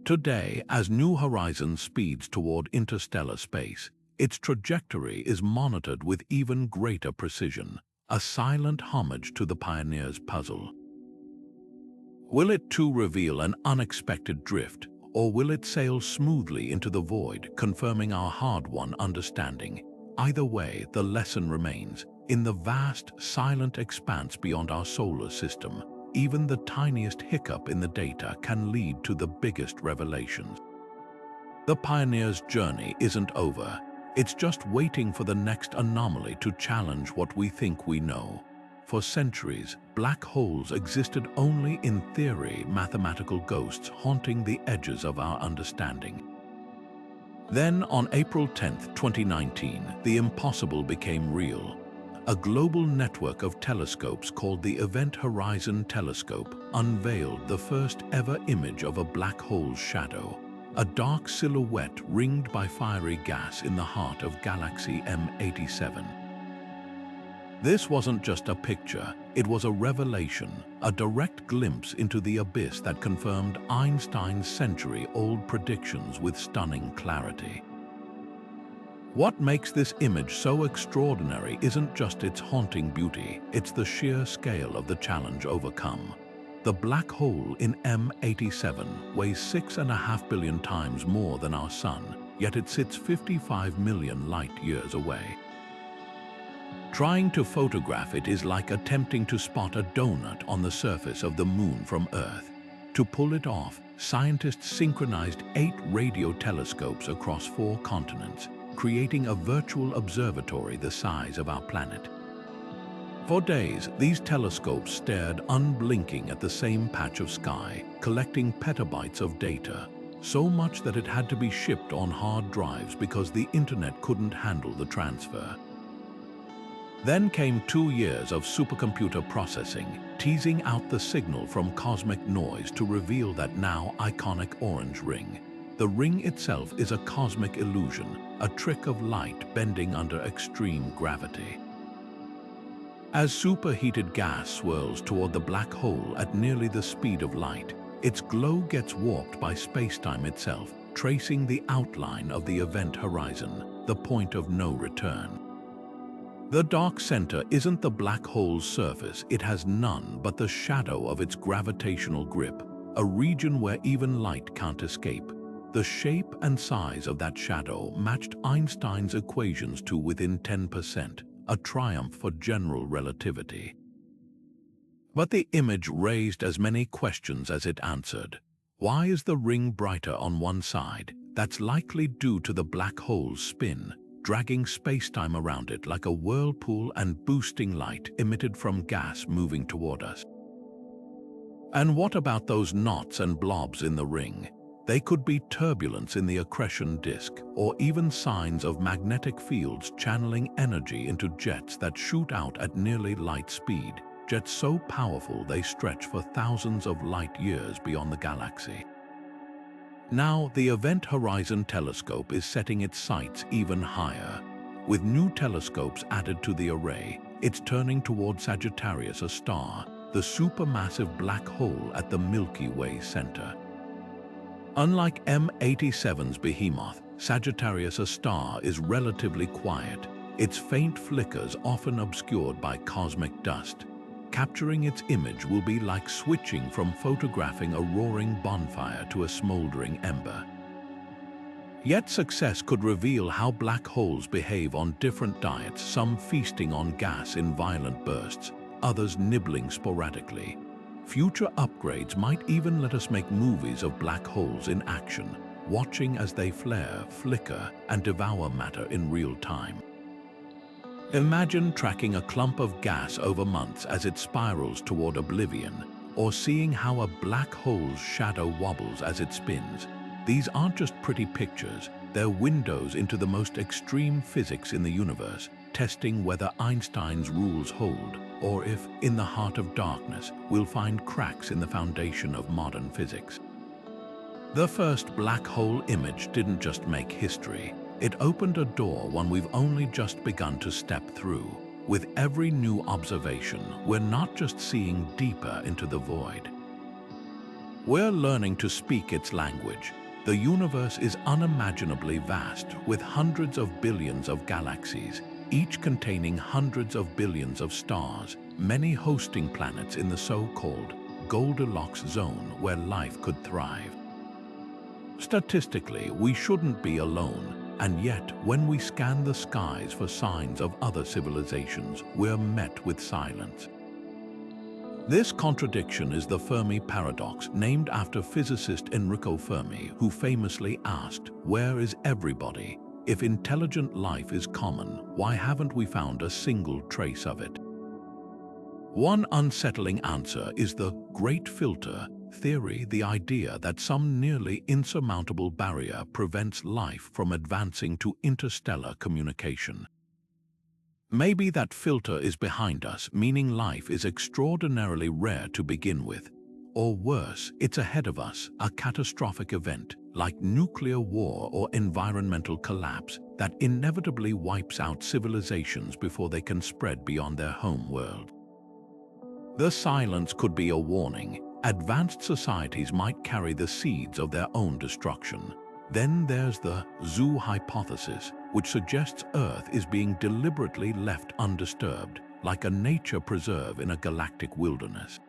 Today, as New Horizons speeds toward interstellar space, its trajectory is monitored with even greater precision, a silent homage to the Pioneer's puzzle. Will it too reveal an unexpected drift, or will it sail smoothly into the void, confirming our hard-won understanding? Either way, the lesson remains. In the vast, silent expanse beyond our solar system, even the tiniest hiccup in the data can lead to the biggest revelations. The Pioneer's journey isn't over. It's just waiting for the next anomaly to challenge what we think we know. For centuries, black holes existed only in theory, mathematical ghosts haunting the edges of our understanding. Then, on April 10, 2019, the impossible became real. A global network of telescopes called the Event Horizon Telescope unveiled the first ever image of a black hole's shadow, a dark silhouette ringed by fiery gas in the heart of galaxy M87. This wasn't just a picture, it was a revelation, a direct glimpse into the abyss that confirmed Einstein's century-old predictions with stunning clarity. What makes this image so extraordinary isn't just its haunting beauty, it's the sheer scale of the challenge overcome. The black hole in M87 weighs 6.5 billion times more than our Sun, yet it sits 55 million light-years away. Trying to photograph it is like attempting to spot a donut on the surface of the Moon from Earth. To pull it off, scientists synchronized 8 radio telescopes across 4 continents, creating a virtual observatory the size of our planet. For days, these telescopes stared unblinking at the same patch of sky, collecting petabytes of data, so much that it had to be shipped on hard drives because the internet couldn't handle the transfer. Then came 2 years of supercomputer processing, teasing out the signal from cosmic noise to reveal that now iconic orange ring. The ring itself is a cosmic illusion, a trick of light bending under extreme gravity. As superheated gas swirls toward the black hole at nearly the speed of light, its glow gets warped by space-time itself, tracing the outline of the event horizon, the point of no return. The dark center isn't the black hole's surface, it has none but the shadow of its gravitational grip, a region where even light can't escape. The shape and size of that shadow matched Einstein's equations to within 10%, a triumph for general relativity. But the image raised as many questions as it answered. Why is the ring brighter on one side? That's likely due to the black hole's spin, dragging spacetime around it like a whirlpool and boosting light emitted from gas moving toward us. And what about those knots and blobs in the ring? They could be turbulence in the accretion disk, or even signs of magnetic fields channeling energy into jets that shoot out at nearly light speed, jets so powerful they stretch for thousands of light years beyond the galaxy. Now, the Event Horizon Telescope is setting its sights even higher. With new telescopes added to the array, it's turning toward Sagittarius, a star, the supermassive black hole at the Milky Way center. Unlike M87's behemoth, Sagittarius, a star, is relatively quiet, its faint flickers often obscured by cosmic dust. Capturing its image will be like switching from photographing a roaring bonfire to a smoldering ember. Yet success could reveal how black holes behave on different diets, some feasting on gas in violent bursts, others nibbling sporadically. Future upgrades might even let us make movies of black holes in action, watching as they flare, flicker, and devour matter in real time. Imagine tracking a clump of gas over months as it spirals toward oblivion, or seeing how a black hole's shadow wobbles as it spins. These aren't just pretty pictures, they're windows into the most extreme physics in the universe, testing whether Einstein's rules hold, or if, in the heart of darkness, we'll find cracks in the foundation of modern physics. The first black hole image didn't just make history. It opened a door one we've only just begun to step through. With every new observation, we're not just seeing deeper into the void. We're learning to speak its language. The universe is unimaginably vast, with hundreds of billions of galaxies, each containing hundreds of billions of stars, many hosting planets in the so-called Goldilocks zone where life could thrive. Statistically, we shouldn't be alone. And yet, when we scan the skies for signs of other civilizations, we're met with silence. This contradiction is the Fermi Paradox, named after physicist Enrico Fermi, who famously asked, "Where is everybody? If intelligent life is common, why haven't we found a single trace of it?" One unsettling answer is the Great Filter theory, the idea that some nearly insurmountable barrier prevents life from advancing to interstellar communication. Maybe that filter is behind us, meaning life is extraordinarily rare to begin with. Or worse, it's ahead of us, a catastrophic event, like nuclear war or environmental collapse, that inevitably wipes out civilizations before they can spread beyond their home world. The silence could be a warning. Advanced societies might carry the seeds of their own destruction. Then there's the zoo hypothesis, which suggests Earth is being deliberately left undisturbed, like a nature preserve in a galactic wilderness.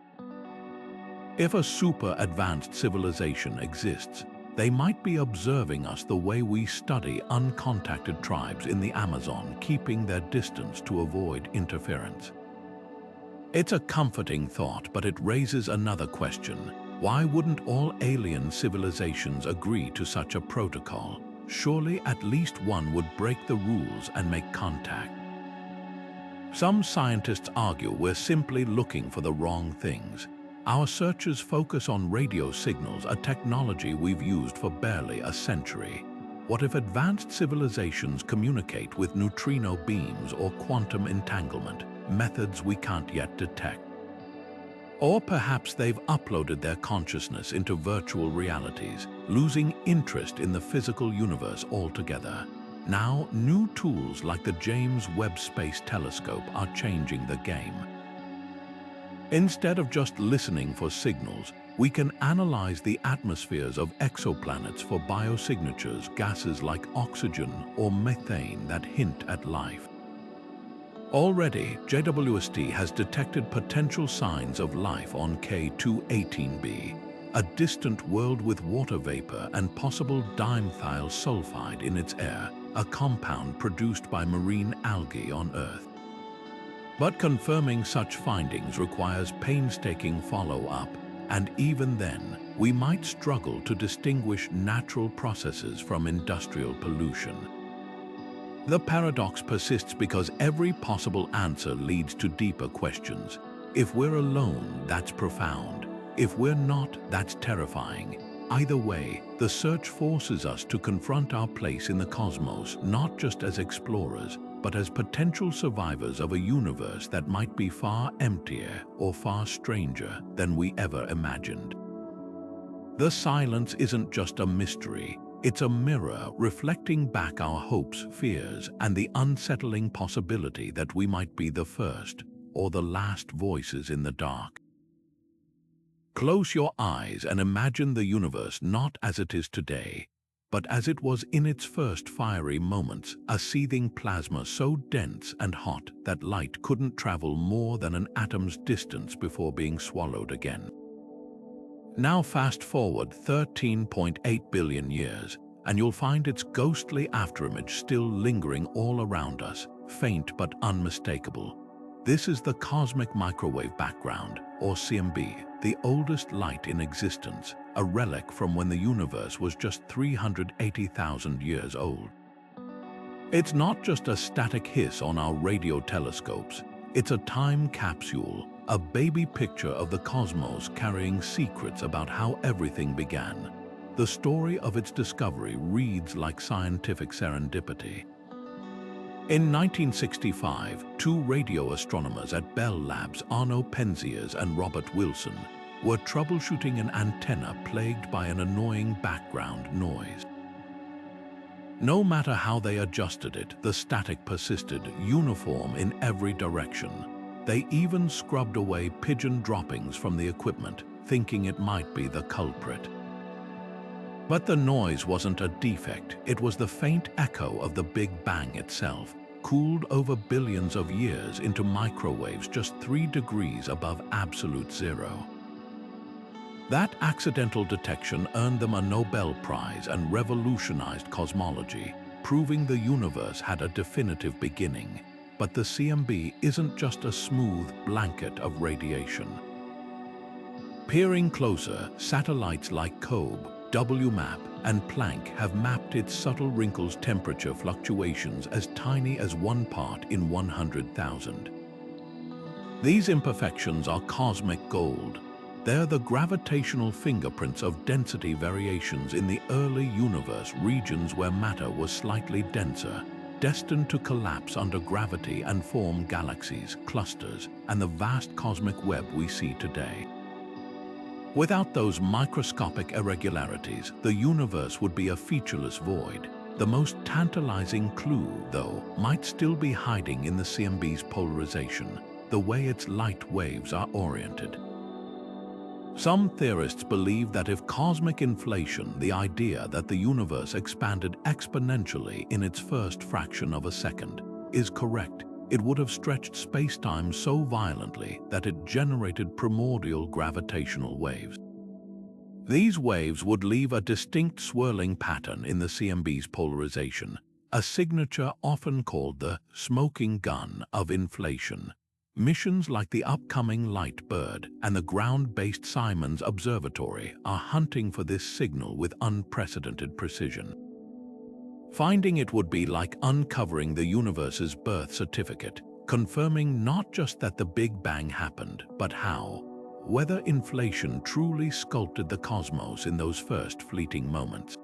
If a super-advanced civilization exists, they might be observing us the way we study uncontacted tribes in the Amazon, keeping their distance to avoid interference. It's a comforting thought, but it raises another question. Why wouldn't all alien civilizations agree to such a protocol? Surely at least one would break the rules and make contact. Some scientists argue we're simply looking for the wrong things. Our searches focus on radio signals, a technology we've used for barely a century. What if advanced civilizations communicate with neutrino beams or quantum entanglement, methods we can't yet detect? Or perhaps they've uploaded their consciousness into virtual realities, losing interest in the physical universe altogether. Now, new tools like the James Webb Space Telescope are changing the game. Instead of just listening for signals, we can analyze the atmospheres of exoplanets for biosignatures, gases like oxygen or methane that hint at life. Already, JWST has detected potential signs of life on K218b, a distant world with water vapor and possible dimethyl sulfide in its air, a compound produced by marine algae on Earth. But confirming such findings requires painstaking follow-up, and even then, we might struggle to distinguish natural processes from industrial pollution. The paradox persists because every possible answer leads to deeper questions. If we're alone, that's profound. If we're not, that's terrifying. Either way, the search forces us to confront our place in the cosmos, not just as explorers, but as potential survivors of a universe that might be far emptier or far stranger than we ever imagined. The silence isn't just a mystery, it's a mirror reflecting back our hopes, fears, and the unsettling possibility that we might be the first or the last voices in the dark. Close your eyes and imagine the universe not as it is today, but as it was in its first fiery moments, a seething plasma so dense and hot that light couldn't travel more than an atom's distance before being swallowed again. Now fast forward 13.8 billion years, and you'll find its ghostly afterimage still lingering all around us, faint but unmistakable. This is the cosmic microwave background, or CMB, the oldest light in existence, a relic from when the universe was just 380,000 years old. It's not just a static hiss on our radio telescopes, it's a time capsule, a baby picture of the cosmos carrying secrets about how everything began. The story of its discovery reads like scientific serendipity. In 1965, two radio astronomers at Bell Labs, Arno Penzias and Robert Wilson, were troubleshooting an antenna plagued by an annoying background noise. No matter how they adjusted it, the static persisted, uniform in every direction. They even scrubbed away pigeon droppings from the equipment, thinking it might be the culprit. But the noise wasn't a defect, it was the faint echo of the Big Bang itself, cooled over billions of years into microwaves just 3 degrees above absolute zero. That accidental detection earned them a Nobel Prize and revolutionized cosmology, proving the universe had a definitive beginning. But the CMB isn't just a smooth blanket of radiation. Peering closer, satellites like COBE, WMAP, and Planck have mapped its subtle wrinkles, temperature fluctuations as tiny as 1 part in 100,000. These imperfections are cosmic gold. They're the gravitational fingerprints of density variations in the early universe, regions where matter was slightly denser, destined to collapse under gravity and form galaxies, clusters, and the vast cosmic web we see today. Without those microscopic irregularities, the universe would be a featureless void. The most tantalizing clue, though, might still be hiding in the CMB's polarization, the way its light waves are oriented. Some theorists believe that if cosmic inflation, the idea that the universe expanded exponentially in its first fraction of a second, is correct, it would have stretched space-time so violently that it generated primordial gravitational waves. These waves would leave a distinct swirling pattern in the CMB's polarization, a signature often called the smoking gun of inflation. Missions like the upcoming Light Bird and the ground-based Simons Observatory are hunting for this signal with unprecedented precision. Finding it would be like uncovering the universe's birth certificate, confirming not just that the Big Bang happened, but how, whether inflation truly sculpted the cosmos in those first fleeting moments.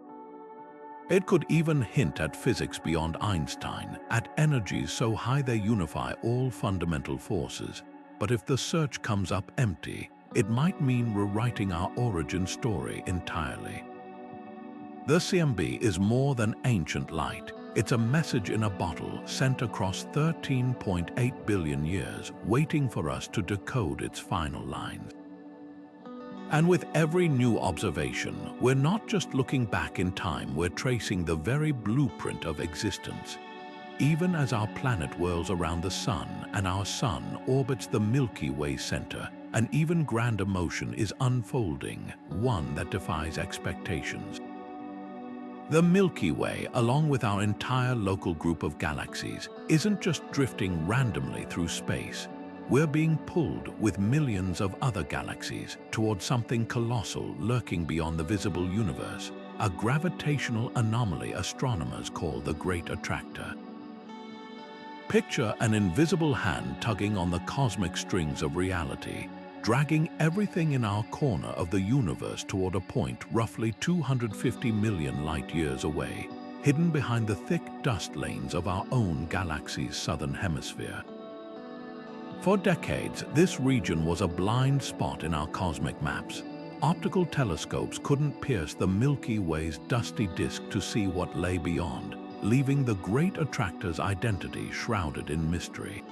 It could even hint at physics beyond Einstein, at energies so high they unify all fundamental forces. But if the search comes up empty, it might mean rewriting our origin story entirely. The CMB is more than ancient light. It's a message in a bottle sent across 13.8 billion years, waiting for us to decode its final lines. And with every new observation, we're not just looking back in time, we're tracing the very blueprint of existence. Even as our planet whirls around the Sun and our Sun orbits the Milky Way center, an even grander motion is unfolding, one that defies expectations. The Milky Way, along with our entire local group of galaxies, isn't just drifting randomly through space. We're being pulled with millions of other galaxies towards something colossal lurking beyond the visible universe, a gravitational anomaly astronomers call the Great Attractor. Picture an invisible hand tugging on the cosmic strings of reality, dragging everything in our corner of the universe toward a point roughly 250 million light-years away, hidden behind the thick dust lanes of our own galaxy's southern hemisphere. For decades, this region was a blind spot in our cosmic maps. Optical telescopes couldn't pierce the Milky Way's dusty disk to see what lay beyond, leaving the Great Attractor's identity shrouded in mystery.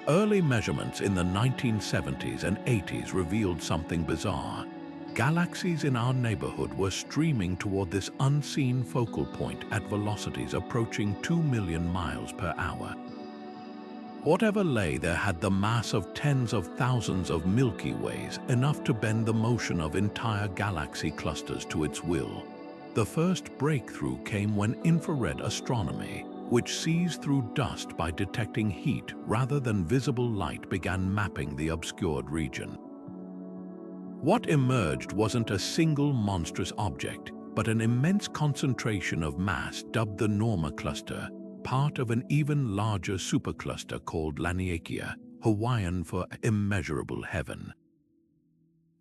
Early measurements in the 1970s and 80s revealed something bizarre. Galaxies in our neighborhood were streaming toward this unseen focal point at velocities approaching 2 million miles per hour. Whatever lay there had the mass of tens of thousands of Milky Ways, enough to bend the motion of entire galaxy clusters to its will. The first breakthrough came when infrared astronomy, which sees through dust by detecting heat rather than visible light, began mapping the obscured region. What emerged wasn't a single monstrous object, but an immense concentration of mass dubbed the Norma cluster, part of an even larger supercluster called Laniakea, Hawaiian for immeasurable heaven.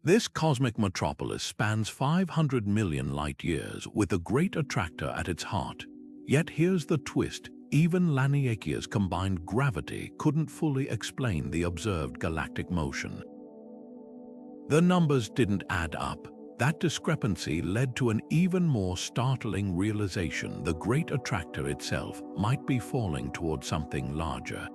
This cosmic metropolis spans 500 million light-years with the Great Attractor at its heart. Yet here's the twist, even Laniakea's combined gravity couldn't fully explain the observed galactic motion. The numbers didn't add up. That discrepancy led to an even more startling realization: the Great Attractor itself might be falling towards something larger.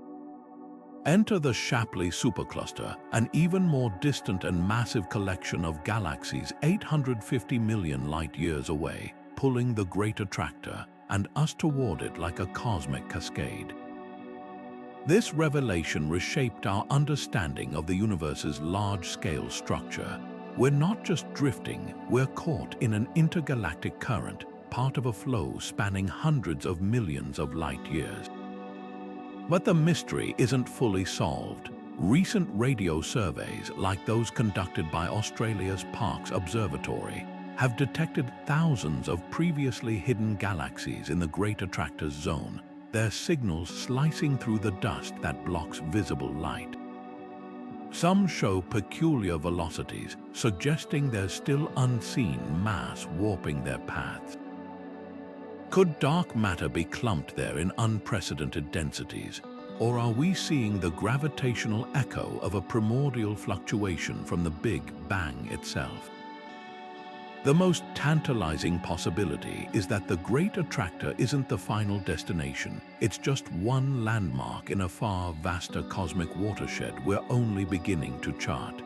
Enter the Shapley supercluster, an even more distant and massive collection of galaxies 850 million light-years away, pulling the Great Attractor and us toward it like a cosmic cascade. This revelation reshaped our understanding of the universe's large-scale structure. We're not just drifting, we're caught in an intergalactic current, part of a flow spanning hundreds of millions of light-years. But the mystery isn't fully solved. Recent radio surveys, like those conducted by Australia's Parkes Observatory, have detected thousands of previously hidden galaxies in the Great Attractor's zone, their signals slicing through the dust that blocks visible light. Some show peculiar velocities, suggesting there's still unseen mass warping their paths. Could dark matter be clumped there in unprecedented densities? Or are we seeing the gravitational echo of a primordial fluctuation from the Big Bang itself? The most tantalizing possibility is that the Great Attractor isn't the final destination. It's just one landmark in a far vaster cosmic watershed we're only beginning to chart.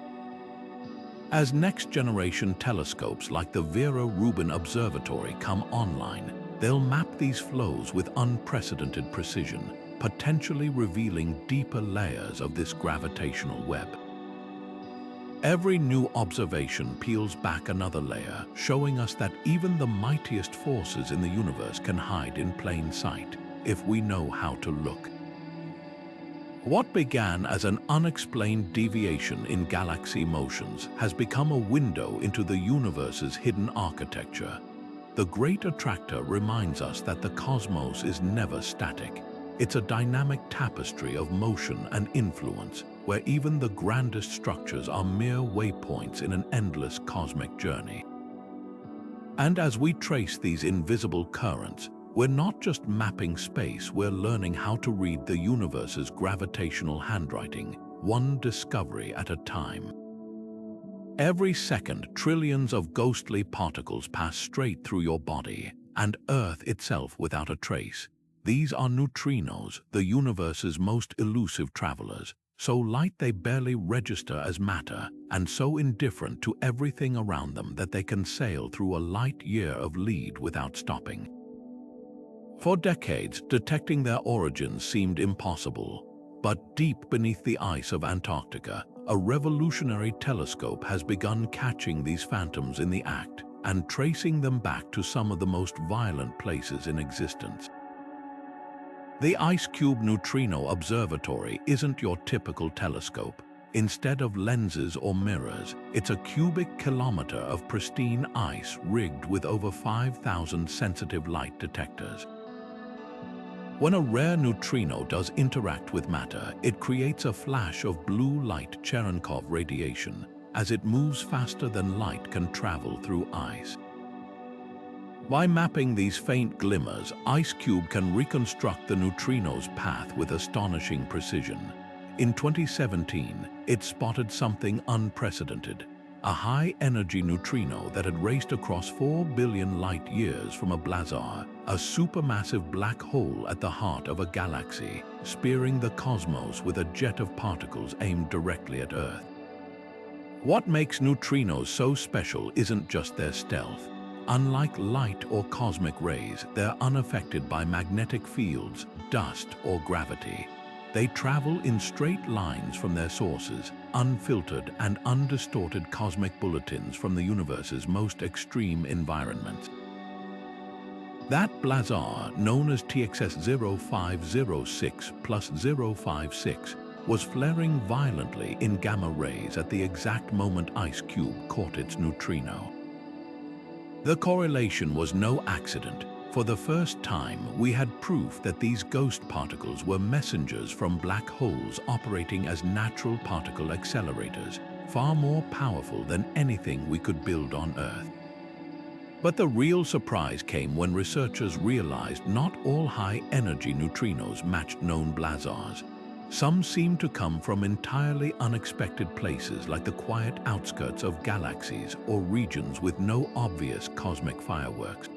As next-generation telescopes like the Vera Rubin Observatory come online, they'll map these flows with unprecedented precision, potentially revealing deeper layers of this gravitational web. Every new observation peels back another layer, showing us that even the mightiest forces in the universe can hide in plain sight, if we know how to look. What began as an unexplained deviation in galaxy motions has become a window into the universe's hidden architecture. The Great Attractor reminds us that the cosmos is never static. It's a dynamic tapestry of motion and influence, where even the grandest structures are mere waypoints in an endless cosmic journey. And as we trace these invisible currents, we're not just mapping space, we're learning how to read the universe's gravitational handwriting, one discovery at a time. Every second, trillions of ghostly particles pass straight through your body, and Earth itself without a trace. These are neutrinos, the universe's most elusive travelers, so light they barely register as matter, and so indifferent to everything around them that they can sail through a light year of lead without stopping. For decades, detecting their origins seemed impossible, but deep beneath the ice of Antarctica, a revolutionary telescope has begun catching these phantoms in the act and tracing them back to some of the most violent places in existence. The Ice Cube Neutrino Observatory isn't your typical telescope. Instead of lenses or mirrors, it's a cubic kilometer of pristine ice rigged with over 5,000 sensitive light detectors. When a rare neutrino does interact with matter, it creates a flash of blue light Cherenkov radiation as it moves faster than light can travel through ice. By mapping these faint glimmers, IceCube can reconstruct the neutrino's path with astonishing precision. In 2017, it spotted something unprecedented, a high-energy neutrino that had raced across 4 billion light-years from a blazar, a supermassive black hole at the heart of a galaxy, spearing the cosmos with a jet of particles aimed directly at Earth. What makes neutrinos so special isn't just their stealth. Unlike light or cosmic rays, they're unaffected by magnetic fields, dust, or gravity. They travel in straight lines from their sources, unfiltered and undistorted cosmic bulletins from the universe's most extreme environments. That blazar, known as TXS 0506 plus 056, was flaring violently in gamma rays at the exact moment IceCube caught its neutrino. The correlation was no accident. For the first time, we had proof that these ghost particles were messengers from black holes operating as natural particle accelerators, far more powerful than anything we could build on Earth. But the real surprise came when researchers realized not all high-energy neutrinos matched known blazars. Some seemed to come from entirely unexpected places like the quiet outskirts of galaxies or regions with no obvious cosmic fireworks.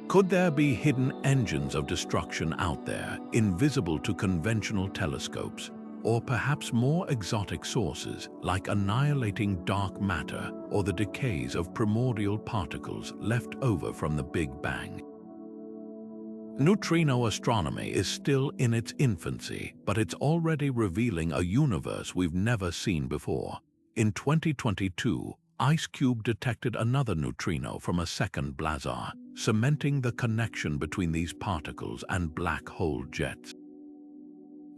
Could there be hidden engines of destruction out there, invisible to conventional telescopes, or perhaps more exotic sources like annihilating dark matter or the decays of primordial particles left over from the Big Bang? Neutrino astronomy is still in its infancy, but it's already revealing a universe we've never seen before. In 2022, IceCube detected another neutrino from a second blazar, cementing the connection between these particles and black hole jets.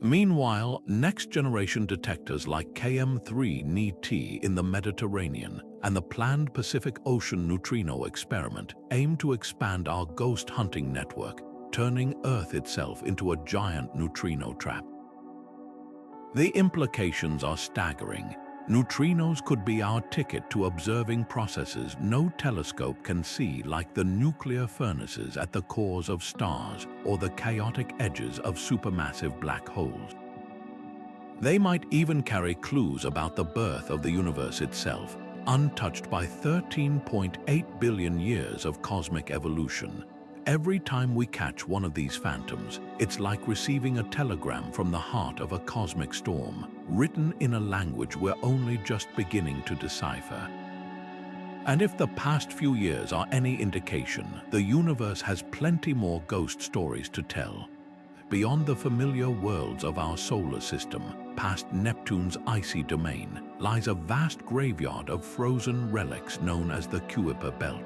Meanwhile, next-generation detectors like KM3NET in the Mediterranean and the planned Pacific Ocean neutrino experiment aim to expand our ghost hunting network, turning Earth itself into a giant neutrino trap. The implications are staggering. Neutrinos could be our ticket to observing processes no telescope can see, like the nuclear furnaces at the cores of stars or the chaotic edges of supermassive black holes. They might even carry clues about the birth of the universe itself, untouched by 13.8 billion years of cosmic evolution. Every time we catch one of these phantoms, it's like receiving a telegram from the heart of a cosmic storm, written in a language we're only just beginning to decipher. And if the past few years are any indication, the universe has plenty more ghost stories to tell. Beyond the familiar worlds of our solar system, past Neptune's icy domain, lies a vast graveyard of frozen relics known as the Kuiper Belt.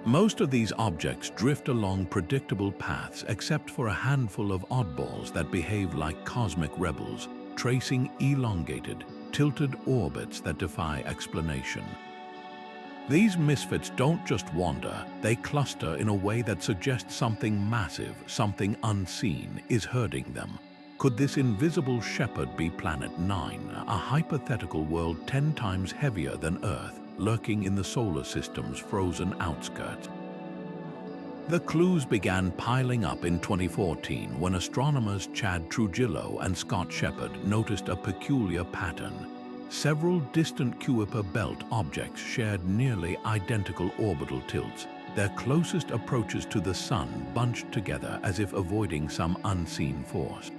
Most of these objects drift along predictable paths except for a handful of oddballs that behave like cosmic rebels, tracing elongated, tilted orbits that defy explanation. These misfits don't just wander, they cluster in a way that suggests something massive, something unseen, is herding them. Could this invisible shepherd be Planet 9, a hypothetical world 10 times heavier than Earth, lurking in the solar system's frozen outskirts? The clues began piling up in 2014 when astronomers Chad Trujillo and Scott Shepard noticed a peculiar pattern. Several distant Kuiper Belt objects shared nearly identical orbital tilts, their closest approaches to the Sun bunched together as if avoiding some unseen force.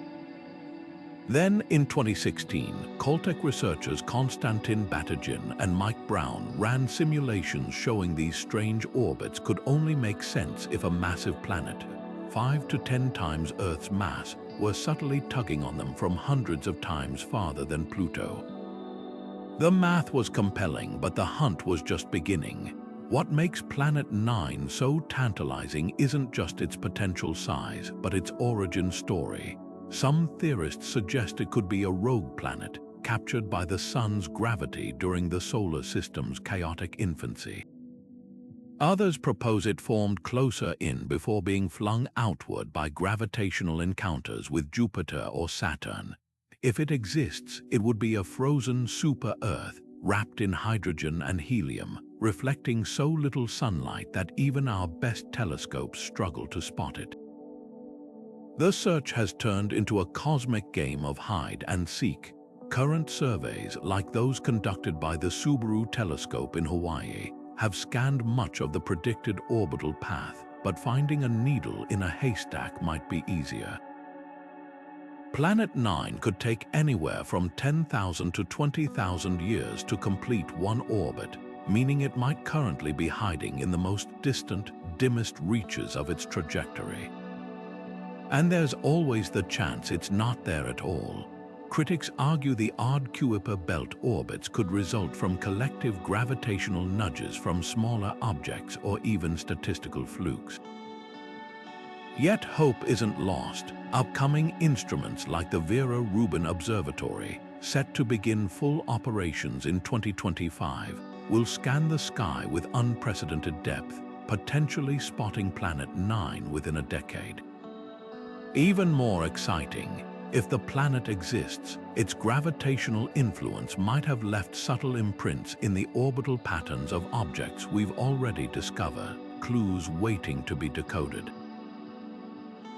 Then, in 2016, Caltech researchers Konstantin Batygin and Mike Brown ran simulations showing these strange orbits could only make sense if a massive planet, 5 to 10 times Earth's mass, were subtly tugging on them from hundreds of times farther than Pluto. The math was compelling, but the hunt was just beginning. What makes Planet 9 so tantalizing isn't just its potential size, but its origin story. Some theorists suggest it could be a rogue planet, captured by the Sun's gravity during the solar system's chaotic infancy. Others propose it formed closer in before being flung outward by gravitational encounters with Jupiter or Saturn. If it exists, it would be a frozen super-Earth, wrapped in hydrogen and helium, reflecting so little sunlight that even our best telescopes struggle to spot it. The search has turned into a cosmic game of hide and seek. Current surveys, like those conducted by the Subaru telescope in Hawaii, have scanned much of the predicted orbital path, but finding a needle in a haystack might be easier. Planet 9 could take anywhere from 10,000 to 20,000 years to complete one orbit, meaning it might currently be hiding in the most distant, dimmest reaches of its trajectory. And there's always the chance it's not there at all. Critics argue the odd Kuiper belt orbits could result from collective gravitational nudges from smaller objects or even statistical flukes. Yet hope isn't lost. Upcoming instruments like the Vera Rubin Observatory, set to begin full operations in 2025, will scan the sky with unprecedented depth, potentially spotting Planet 9 within a decade. Even more exciting, if the planet exists, its gravitational influence might have left subtle imprints in the orbital patterns of objects we've already discovered, clues waiting to be decoded.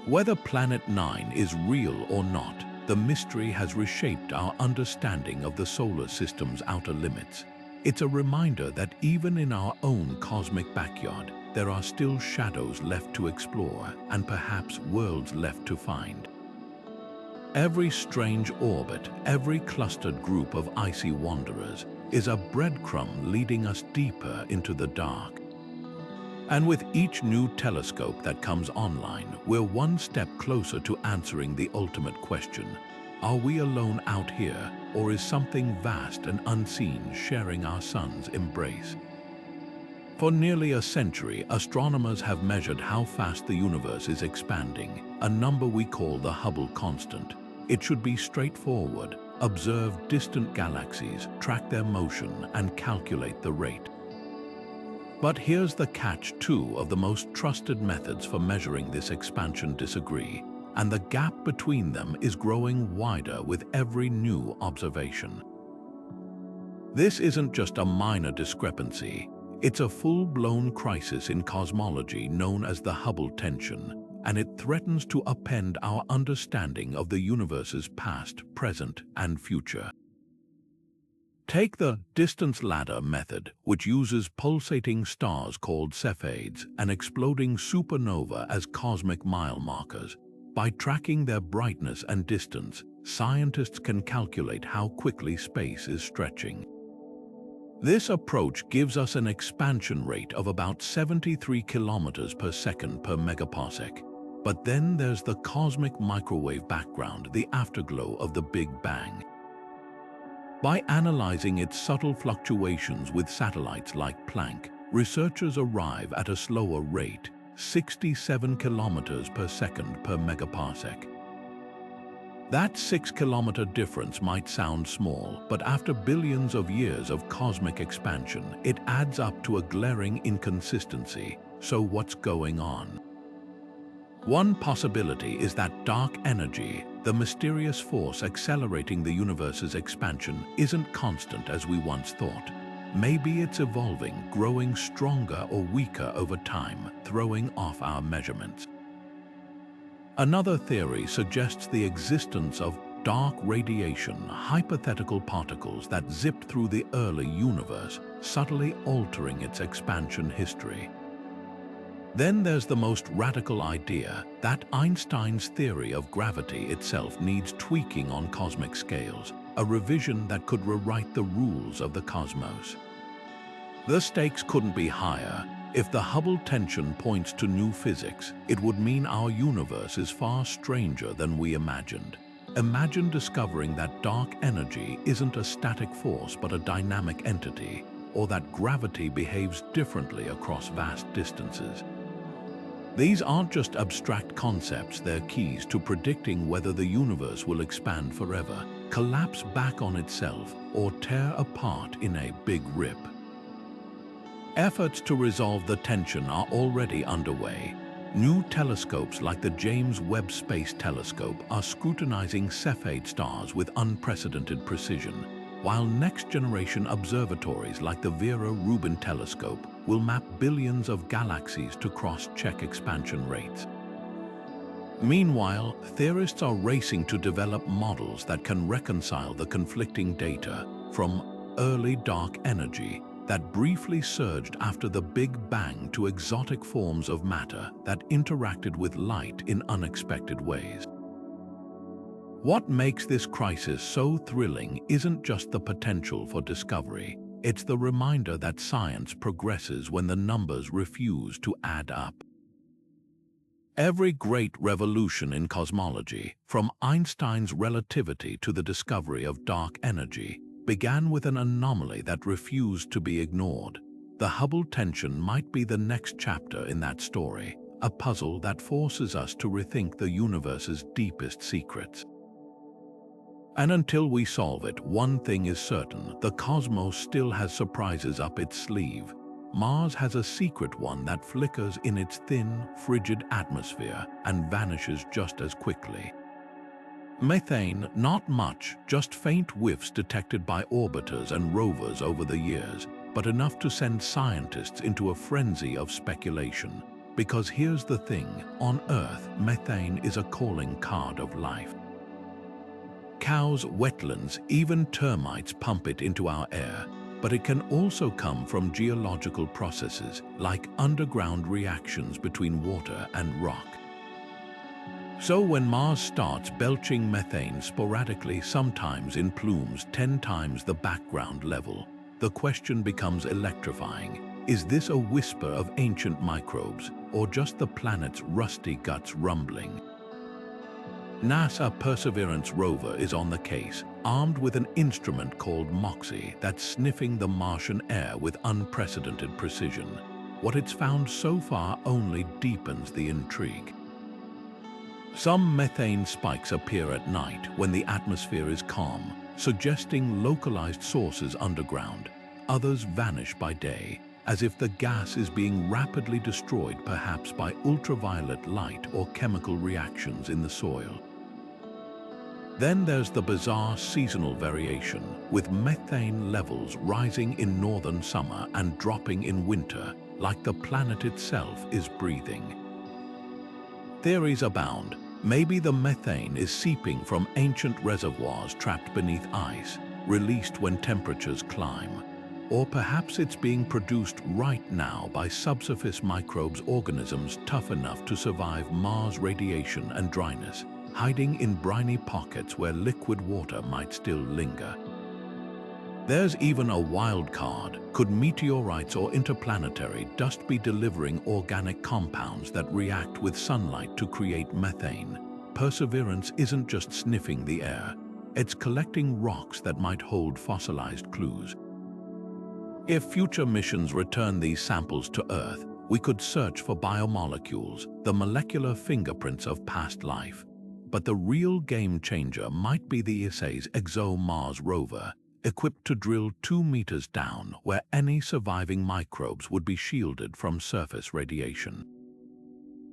Whether Planet 9 is real or not, the mystery has reshaped our understanding of the solar system's outer limits. It's a reminder that even in our own cosmic backyard, there are still shadows left to explore and perhaps worlds left to find. Every strange orbit, every clustered group of icy wanderers, is a breadcrumb leading us deeper into the dark. And with each new telescope that comes online, we're one step closer to answering the ultimate question: are we alone out here, or is something vast and unseen sharing our sun's embrace? For nearly a century, astronomers have measured how fast the universe is expanding, a number we call the Hubble constant. It should be straightforward: observe distant galaxies, track their motion, and calculate the rate. But here's the catch: two of the most trusted methods for measuring this expansion disagree, and the gap between them is growing wider with every new observation. This isn't just a minor discrepancy. It's a full-blown crisis in cosmology known as the Hubble tension, and it threatens to upend our understanding of the universe's past, present, and future. Take the distance ladder method, which uses pulsating stars called Cepheids and exploding supernova as cosmic mile markers. By tracking their brightness and distance, scientists can calculate how quickly space is stretching. This approach gives us an expansion rate of about 73 kilometers per second per megaparsec. But then there's the cosmic microwave background, the afterglow of the Big Bang. By analyzing its subtle fluctuations with satellites like Planck, researchers arrive at a slower rate, 67 kilometers per second per megaparsec. That 6-kilometer difference might sound small, but after billions of years of cosmic expansion, it adds up to a glaring inconsistency. So what's going on? One possibility is that dark energy, the mysterious force accelerating the universe's expansion, isn't constant as we once thought. Maybe it's evolving, growing stronger or weaker over time, throwing off our measurements. Another theory suggests the existence of dark radiation, hypothetical particles that zipped through the early universe, subtly altering its expansion history. Then there's the most radical idea that Einstein's theory of gravity itself needs tweaking on cosmic scales, a revision that could rewrite the rules of the cosmos. The stakes couldn't be higher. If the Hubble tension points to new physics, it would mean our universe is far stranger than we imagined. Imagine discovering that dark energy isn't a static force but a dynamic entity, or that gravity behaves differently across vast distances. These aren't just abstract concepts, they're keys to predicting whether the universe will expand forever, collapse back on itself, or tear apart in a big rip. Efforts to resolve the tension are already underway. New telescopes like the James Webb Space Telescope are scrutinizing Cepheid stars with unprecedented precision, while next-generation observatories like the Vera-Rubin Telescope will map billions of galaxies to cross-check expansion rates. Meanwhile, theorists are racing to develop models that can reconcile the conflicting data from early dark energy that briefly surged after the Big Bang to exotic forms of matter that interacted with light in unexpected ways. What makes this crisis so thrilling isn't just the potential for discovery, it's the reminder that science progresses when the numbers refuse to add up. Every great revolution in cosmology, from Einstein's relativity to the discovery of dark energy, began with an anomaly that refused to be ignored. The Hubble tension might be the next chapter in that story, a puzzle that forces us to rethink the universe's deepest secrets. And until we solve it, one thing is certain: the cosmos still has surprises up its sleeve. Mars has a secret one that flickers in its thin, frigid atmosphere and vanishes just as quickly. Methane, not much, just faint whiffs detected by orbiters and rovers over the years, but enough to send scientists into a frenzy of speculation. Because here's the thing, on Earth, methane is a calling card of life. Cows, wetlands, even termites pump it into our air, but it can also come from geological processes like underground reactions between water and rock. So when Mars starts belching methane sporadically, sometimes in plumes 10 times the background level, the question becomes electrifying. Is this a whisper of ancient microbes, or just the planet's rusty guts rumbling? NASA Perseverance rover is on the case, armed with an instrument called MOXIE that's sniffing the Martian air with unprecedented precision. What it's found so far only deepens the intrigue. Some methane spikes appear at night when the atmosphere is calm, suggesting localized sources underground. Others vanish by day, as if the gas is being rapidly destroyed, perhaps by ultraviolet light or chemical reactions in the soil. Then there's the bizarre seasonal variation, with methane levels rising in northern summer and dropping in winter, like the planet itself is breathing. Theories abound. Maybe the methane is seeping from ancient reservoirs trapped beneath ice, released when temperatures climb. Or perhaps it's being produced right now by subsurface microbes, organisms tough enough to survive Mars radiation and dryness, hiding in briny pockets where liquid water might still linger. There's even a wild card. Could meteorites or interplanetary dust be delivering organic compounds that react with sunlight to create methane? Perseverance isn't just sniffing the air, it's collecting rocks that might hold fossilized clues. If future missions return these samples to Earth, we could search for biomolecules, the molecular fingerprints of past life. But the real game changer might be the ESA's ExoMars rover, equipped to drill 2 meters down, where any surviving microbes would be shielded from surface radiation.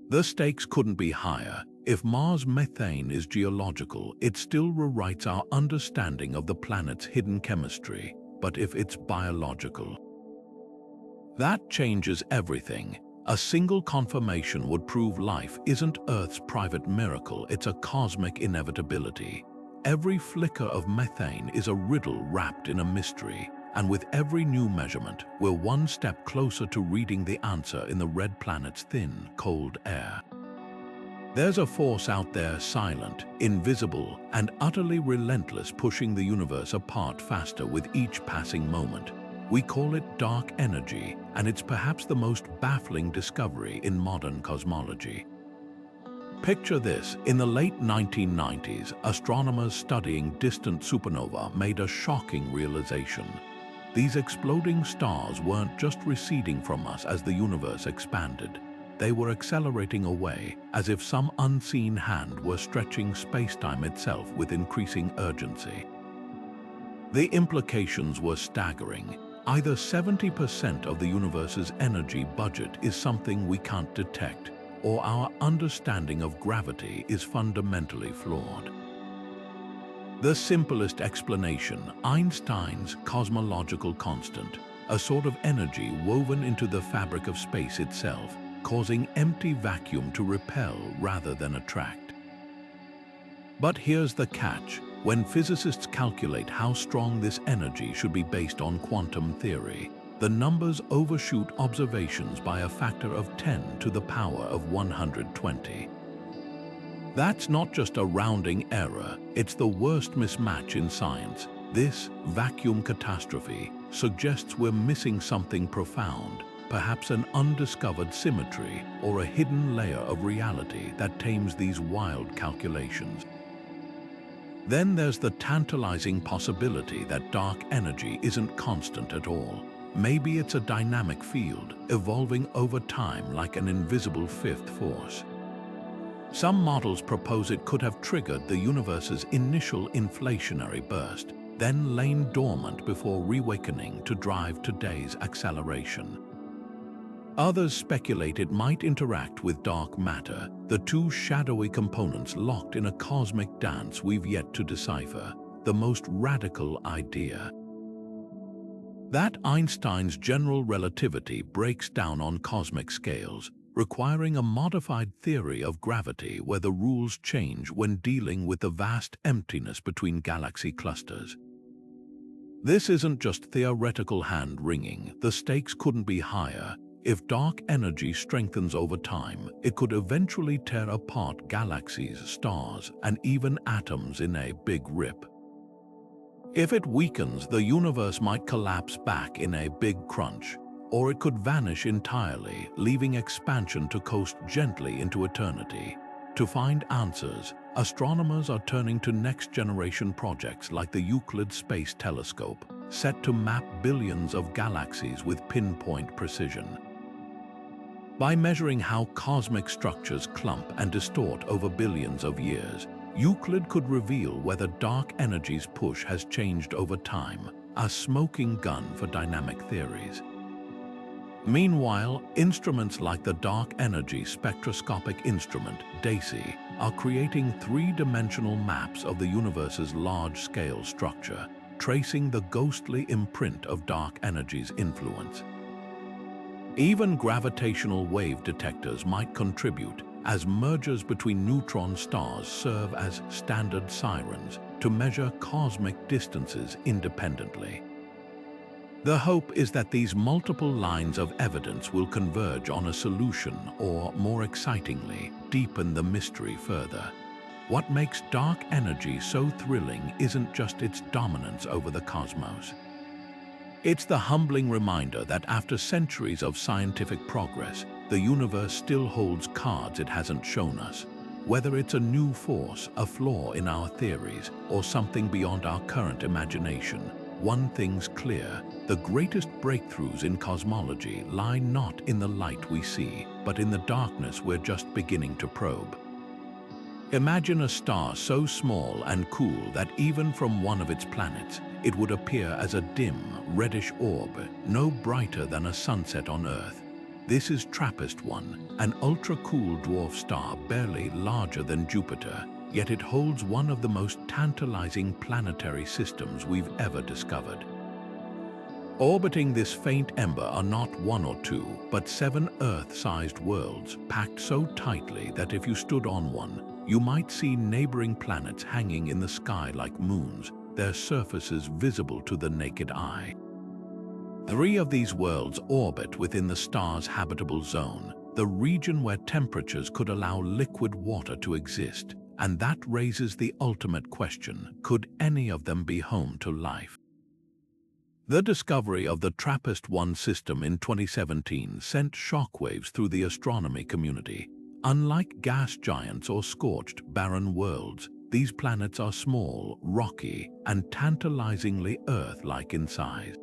The stakes couldn't be higher. If Mars methane is geological, it still rewrites our understanding of the planet's hidden chemistry. But if it's biological, that changes everything. A single confirmation would prove life isn't Earth's private miracle, it's a cosmic inevitability. Every flicker of methane is a riddle wrapped in a mystery, and with every new measurement, we're one step closer to reading the answer in the red planet's thin, cold air. There's a force out there, silent, invisible, and utterly relentless, pushing the universe apart faster with each passing moment. We call it dark energy, and it's perhaps the most baffling discovery in modern cosmology. Picture this: in the late 1990s, astronomers studying distant supernova made a shocking realization. These exploding stars weren't just receding from us as the universe expanded. They were accelerating away, as if some unseen hand were stretching spacetime itself with increasing urgency. The implications were staggering. Either 70% of the universe's energy budget is something we can't detect, or our understanding of gravity is fundamentally flawed. The simplest explanation: Einstein's cosmological constant, a sort of energy woven into the fabric of space itself, causing empty vacuum to repel rather than attract. But here's the catch: when physicists calculate how strong this energy should be based on quantum theory, the numbers overshoot observations by a factor of 10 to the power of 120. That's not just a rounding error, it's the worst mismatch in science. This vacuum catastrophe suggests we're missing something profound, perhaps an undiscovered symmetry or a hidden layer of reality that tames these wild calculations. Then there's the tantalizing possibility that dark energy isn't constant at all. Maybe it's a dynamic field, evolving over time like an invisible fifth force. Some models propose it could have triggered the universe's initial inflationary burst, then lain dormant before reawakening to drive today's acceleration. Others speculate it might interact with dark matter, the two shadowy components locked in a cosmic dance we've yet to decipher, the most radical idea. That Einstein's general relativity breaks down on cosmic scales, requiring a modified theory of gravity where the rules change when dealing with the vast emptiness between galaxy clusters. This isn't just theoretical hand-wringing. The stakes couldn't be higher. If dark energy strengthens over time, it could eventually tear apart galaxies, stars, and even atoms in a big rip. If it weakens, the universe might collapse back in a big crunch, or it could vanish entirely, leaving expansion to coast gently into eternity. To find answers, astronomers are turning to next-generation projects like the Euclid Space Telescope, set to map billions of galaxies with pinpoint precision. By measuring how cosmic structures clump and distort over billions of years, Euclid could reveal whether dark energy's push has changed over time, a smoking gun for dynamic theories. Meanwhile, instruments like the Dark Energy Spectroscopic Instrument, DESI, are creating three-dimensional maps of the universe's large-scale structure, tracing the ghostly imprint of dark energy's influence. Even gravitational wave detectors might contribute, as mergers between neutron stars serve as standard sirens to measure cosmic distances independently. The hope is that these multiple lines of evidence will converge on a solution or, more excitingly, deepen the mystery further. What makes dark energy so thrilling isn't just its dominance over the cosmos. It's the humbling reminder that after centuries of scientific progress, the universe still holds cards it hasn't shown us. Whether it's a new force, a flaw in our theories, or something beyond our current imagination, one thing's clear: the greatest breakthroughs in cosmology lie not in the light we see, but in the darkness we're just beginning to probe. Imagine a star so small and cool that even from one of its planets, it would appear as a dim, reddish orb, no brighter than a sunset on Earth. This is TRAPPIST-1, an ultra-cool dwarf star barely larger than Jupiter, yet it holds one of the most tantalizing planetary systems we've ever discovered. Orbiting this faint ember are not one or two, but 7 Earth-sized worlds, packed so tightly that if you stood on one, you might see neighboring planets hanging in the sky like moons, their surfaces visible to the naked eye. 3 of these worlds orbit within the star's habitable zone, the region where temperatures could allow liquid water to exist, and that raises the ultimate question: could any of them be home to life? The discovery of the TRAPPIST-1 system in 2017 sent shockwaves through the astronomy community. Unlike gas giants or scorched, barren worlds, these planets are small, rocky, and tantalizingly Earth-like in size.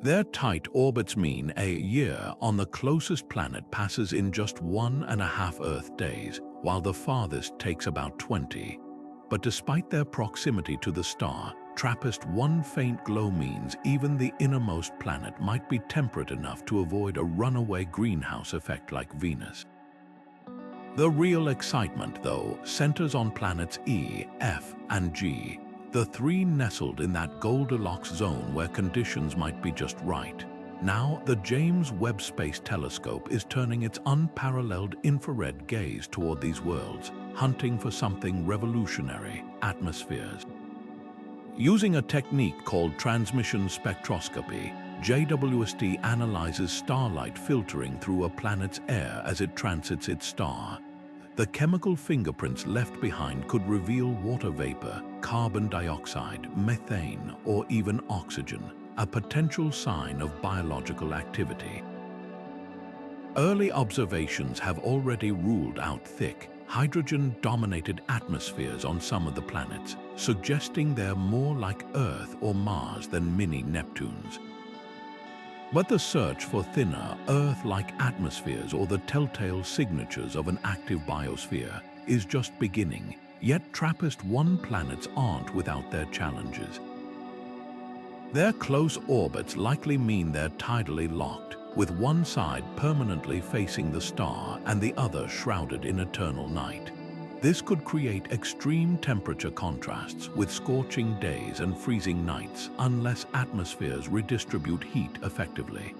Their tight orbits mean a year on the closest planet passes in just 1.5 Earth days, while the farthest takes about 20. But despite their proximity to the star, TRAPPIST-1 faint glow means even the innermost planet might be temperate enough to avoid a runaway greenhouse effect like Venus. The real excitement, though, centers on planets E, F, and G, the 3 nestled in that Goldilocks zone where conditions might be just right. Now, the James Webb Space Telescope is turning its unparalleled infrared gaze toward these worlds, hunting for something revolutionary: atmospheres. Using a technique called transmission spectroscopy, JWST analyzes starlight filtering through a planet's air as it transits its star. The chemical fingerprints left behind could reveal water vapor, carbon dioxide, methane, or even oxygen, a potential sign of biological activity. Early observations have already ruled out thick, hydrogen-dominated atmospheres on some of the planets, suggesting they're more like Earth or Mars than mini-Neptunes. But the search for thinner, Earth-like atmospheres or the telltale signatures of an active biosphere is just beginning, yet TRAPPIST-1 planets aren't without their challenges. Their close orbits likely mean they're tidally locked, with one side permanently facing the star and the other shrouded in eternal night. This could create extreme temperature contrasts with scorching days and freezing nights unless atmospheres redistribute heat effectively.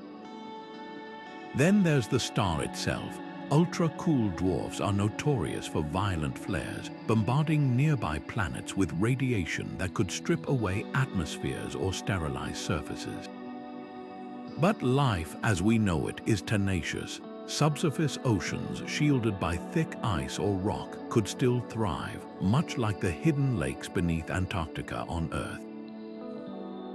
Then there's the star itself. Ultra-cool dwarfs are notorious for violent flares, bombarding nearby planets with radiation that could strip away atmospheres or sterilize surfaces. But life as we know it is tenacious. Subsurface oceans shielded by thick ice or rock could still thrive, much like the hidden lakes beneath Antarctica on Earth.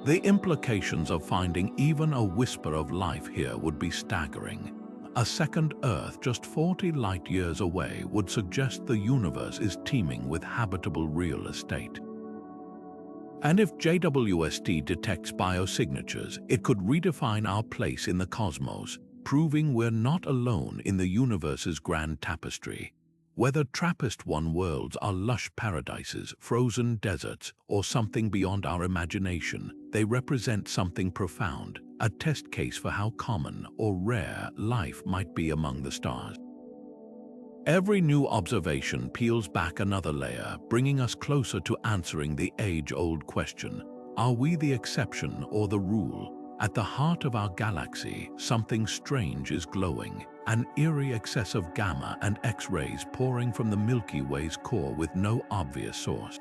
The implications of finding even a whisper of life here would be staggering. A second Earth just 40 light-years away would suggest the universe is teeming with habitable real estate. And if JWST detects biosignatures, it could redefine our place in the cosmos, proving we're not alone in the universe's grand tapestry. Whether TRAPPIST-1 worlds are lush paradises, frozen deserts, or something beyond our imagination, they represent something profound, a test case for how common or rare life might be among the stars. Every new observation peels back another layer, bringing us closer to answering the age-old question: are we the exception or the rule? At the heart of our galaxy, something strange is glowing, an eerie excess of gamma and X-rays pouring from the Milky Way's core with no obvious source.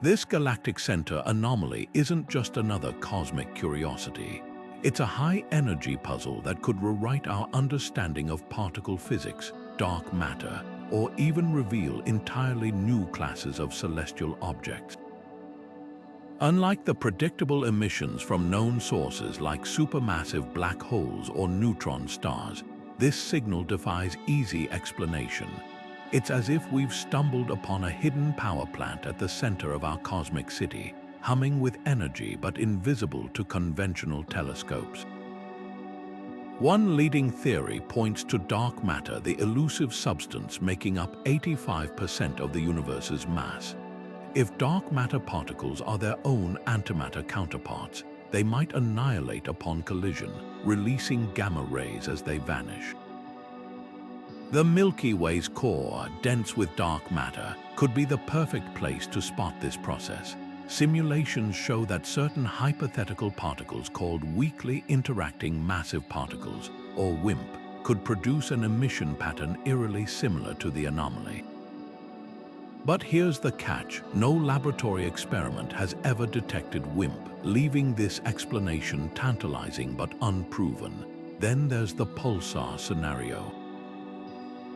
This galactic center anomaly isn't just another cosmic curiosity. It's a high-energy puzzle that could rewrite our understanding of particle physics, dark matter, or even reveal entirely new classes of celestial objects. Unlike the predictable emissions from known sources like supermassive black holes or neutron stars, this signal defies easy explanation. It's as if we've stumbled upon a hidden power plant at the center of our cosmic city, humming with energy but invisible to conventional telescopes. One leading theory points to dark matter, the elusive substance making up 85% of the universe's mass. If dark matter particles are their own antimatter counterparts, they might annihilate upon collision, releasing gamma rays as they vanish. The Milky Way's core, dense with dark matter, could be the perfect place to spot this process. Simulations show that certain hypothetical particles called weakly interacting massive particles, or WIMP, could produce an emission pattern eerily similar to the anomaly. But here's the catch: no laboratory experiment has ever detected WIMP, leaving this explanation tantalizing but unproven. Then there's the pulsar scenario.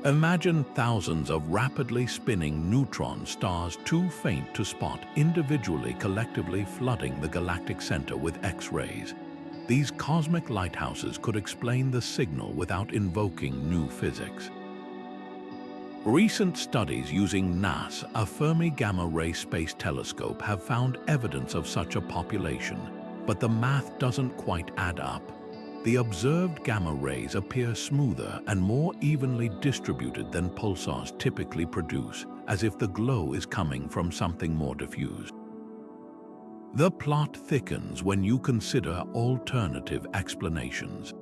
Imagine thousands of rapidly spinning neutron stars too faint to spot, individually collectively flooding the galactic center with X-rays. These cosmic lighthouses could explain the signal without invoking new physics. Recent studies using NAS, a Fermi gamma-ray space telescope, have found evidence of such a population, but the math doesn't quite add up. The observed gamma rays appear smoother and more evenly distributed than pulsars typically produce, as if the glow is coming from something more diffuse. The plot thickens when you consider alternative explanations.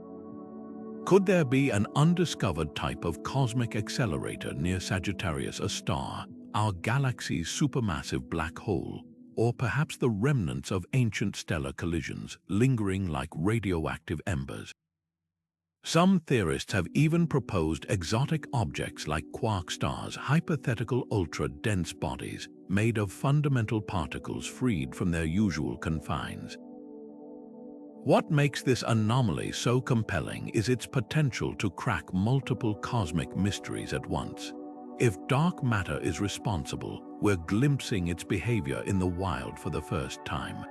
Could there be an undiscovered type of cosmic accelerator near Sagittarius, a star, our galaxy's supermassive black hole, or perhaps the remnants of ancient stellar collisions lingering like radioactive embers? Some theorists have even proposed exotic objects like quark stars, hypothetical ultra-dense bodies made of fundamental particles freed from their usual confines. What makes this anomaly so compelling is its potential to crack multiple cosmic mysteries at once. If dark matter is responsible, we're glimpsing its behavior in the wild for the first time.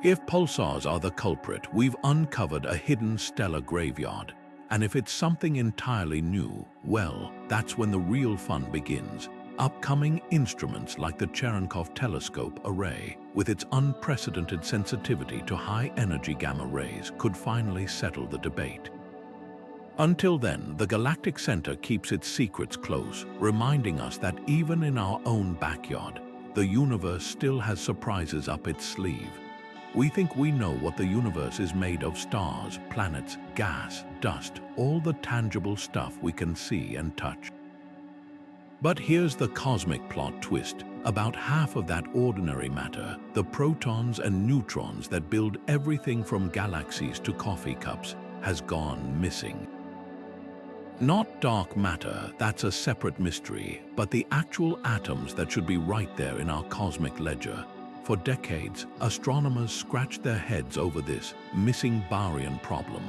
If pulsars are the culprit, we've uncovered a hidden stellar graveyard. And if it's something entirely new, well, that's when the real fun begins. Upcoming instruments like the Cherenkov Telescope Array, with its unprecedented sensitivity to high-energy gamma rays, could finally settle the debate. Until then, the galactic center keeps its secrets close, reminding us that even in our own backyard, the universe still has surprises up its sleeve. We think we know what the universe is made of: stars, planets, gas, dust, all the tangible stuff we can see and touch. But here's the cosmic plot twist. About half of that ordinary matter, the protons and neutrons that build everything from galaxies to coffee cups, has gone missing. Not dark matter, that's a separate mystery, but the actual atoms that should be right there in our cosmic ledger. For decades, astronomers scratched their heads over this missing baryon problem,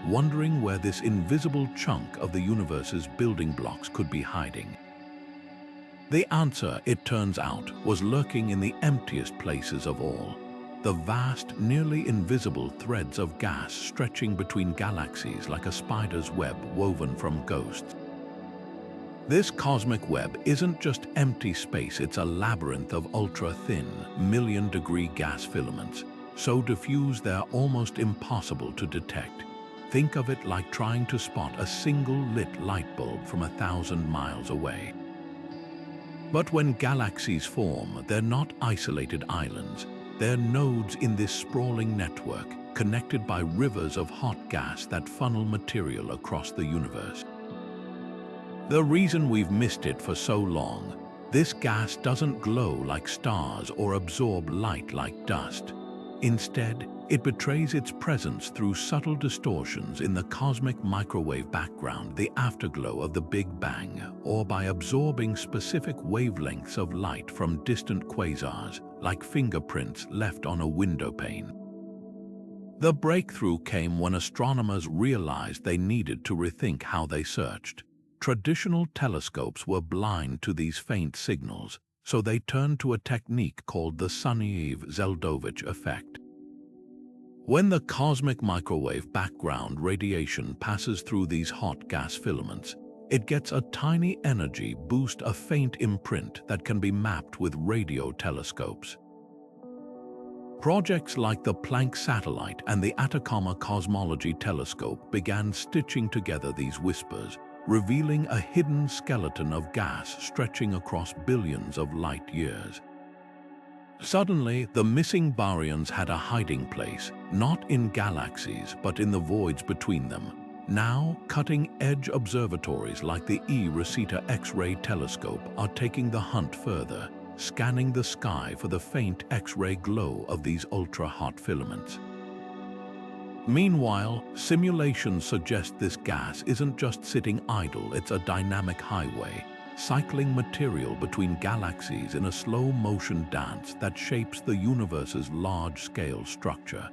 wondering where this invisible chunk of the universe's building blocks could be hiding. The answer, it turns out, was lurking in the emptiest places of all: the vast, nearly invisible threads of gas stretching between galaxies like a spider's web woven from ghosts. This cosmic web isn't just empty space, it's a labyrinth of ultra-thin, million-degree gas filaments, so diffuse they're almost impossible to detect. Think of it like trying to spot a single lit light bulb from 1,000 miles away. But when galaxies form, they're not isolated islands. They're nodes in this sprawling network, connected by rivers of hot gas that funnel material across the universe. The reason we've missed it for so long: this gas doesn't glow like stars or absorb light like dust. Instead, it betrays its presence through subtle distortions in the cosmic microwave background, the afterglow of the Big Bang, or by absorbing specific wavelengths of light from distant quasars, like fingerprints left on a window pane. The breakthrough came when astronomers realized they needed to rethink how they searched. Traditional telescopes were blind to these faint signals, so they turned to a technique called the Sunyaev-Zeldovich effect. When the cosmic microwave background radiation passes through these hot gas filaments, it gets a tiny energy boost, a faint imprint that can be mapped with radio telescopes. Projects like the Planck satellite and the Atacama Cosmology telescope began stitching together these whispers, revealing a hidden skeleton of gas stretching across billions of light years. Suddenly, the missing baryons had a hiding place, not in galaxies, but in the voids between them. Now, cutting-edge observatories like the E-Rosita X-ray telescope are taking the hunt further, scanning the sky for the faint X-ray glow of these ultra-hot filaments. Meanwhile, simulations suggest this gas isn't just sitting idle, it's a dynamic highway. cycling material between galaxies in a slow-motion dance that shapes the universe's large-scale structure.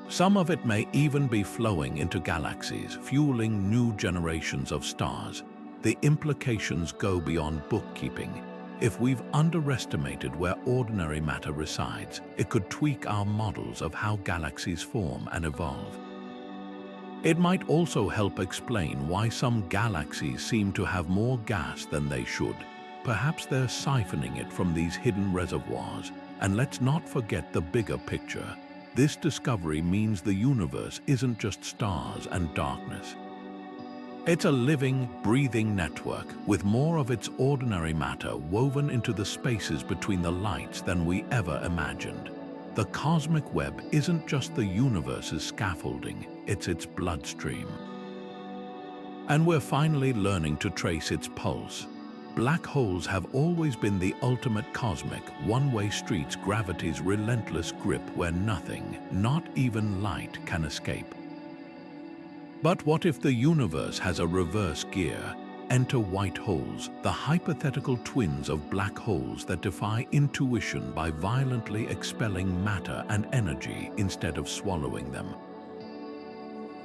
Some of it may even be flowing into galaxies, fueling new generations of stars. The implications go beyond bookkeeping. If we've underestimated where ordinary matter resides, it could tweak our models of how galaxies form and evolve. It might also help explain why some galaxies seem to have more gas than they should. Perhaps they're siphoning it from these hidden reservoirs. And let's not forget the bigger picture. This discovery means the universe isn't just stars and darkness. It's a living, breathing network with more of its ordinary matter woven into the spaces between the lights than we ever imagined. The cosmic web isn't just the universe's scaffolding, it's its bloodstream. And we're finally learning to trace its pulse. Black holes have always been the ultimate cosmic, one-way streets, gravity's relentless grip where nothing, not even light, can escape. But what if the universe has a reverse gear? Enter white holes, the hypothetical twins of black holes that defy intuition by violently expelling matter and energy instead of swallowing them.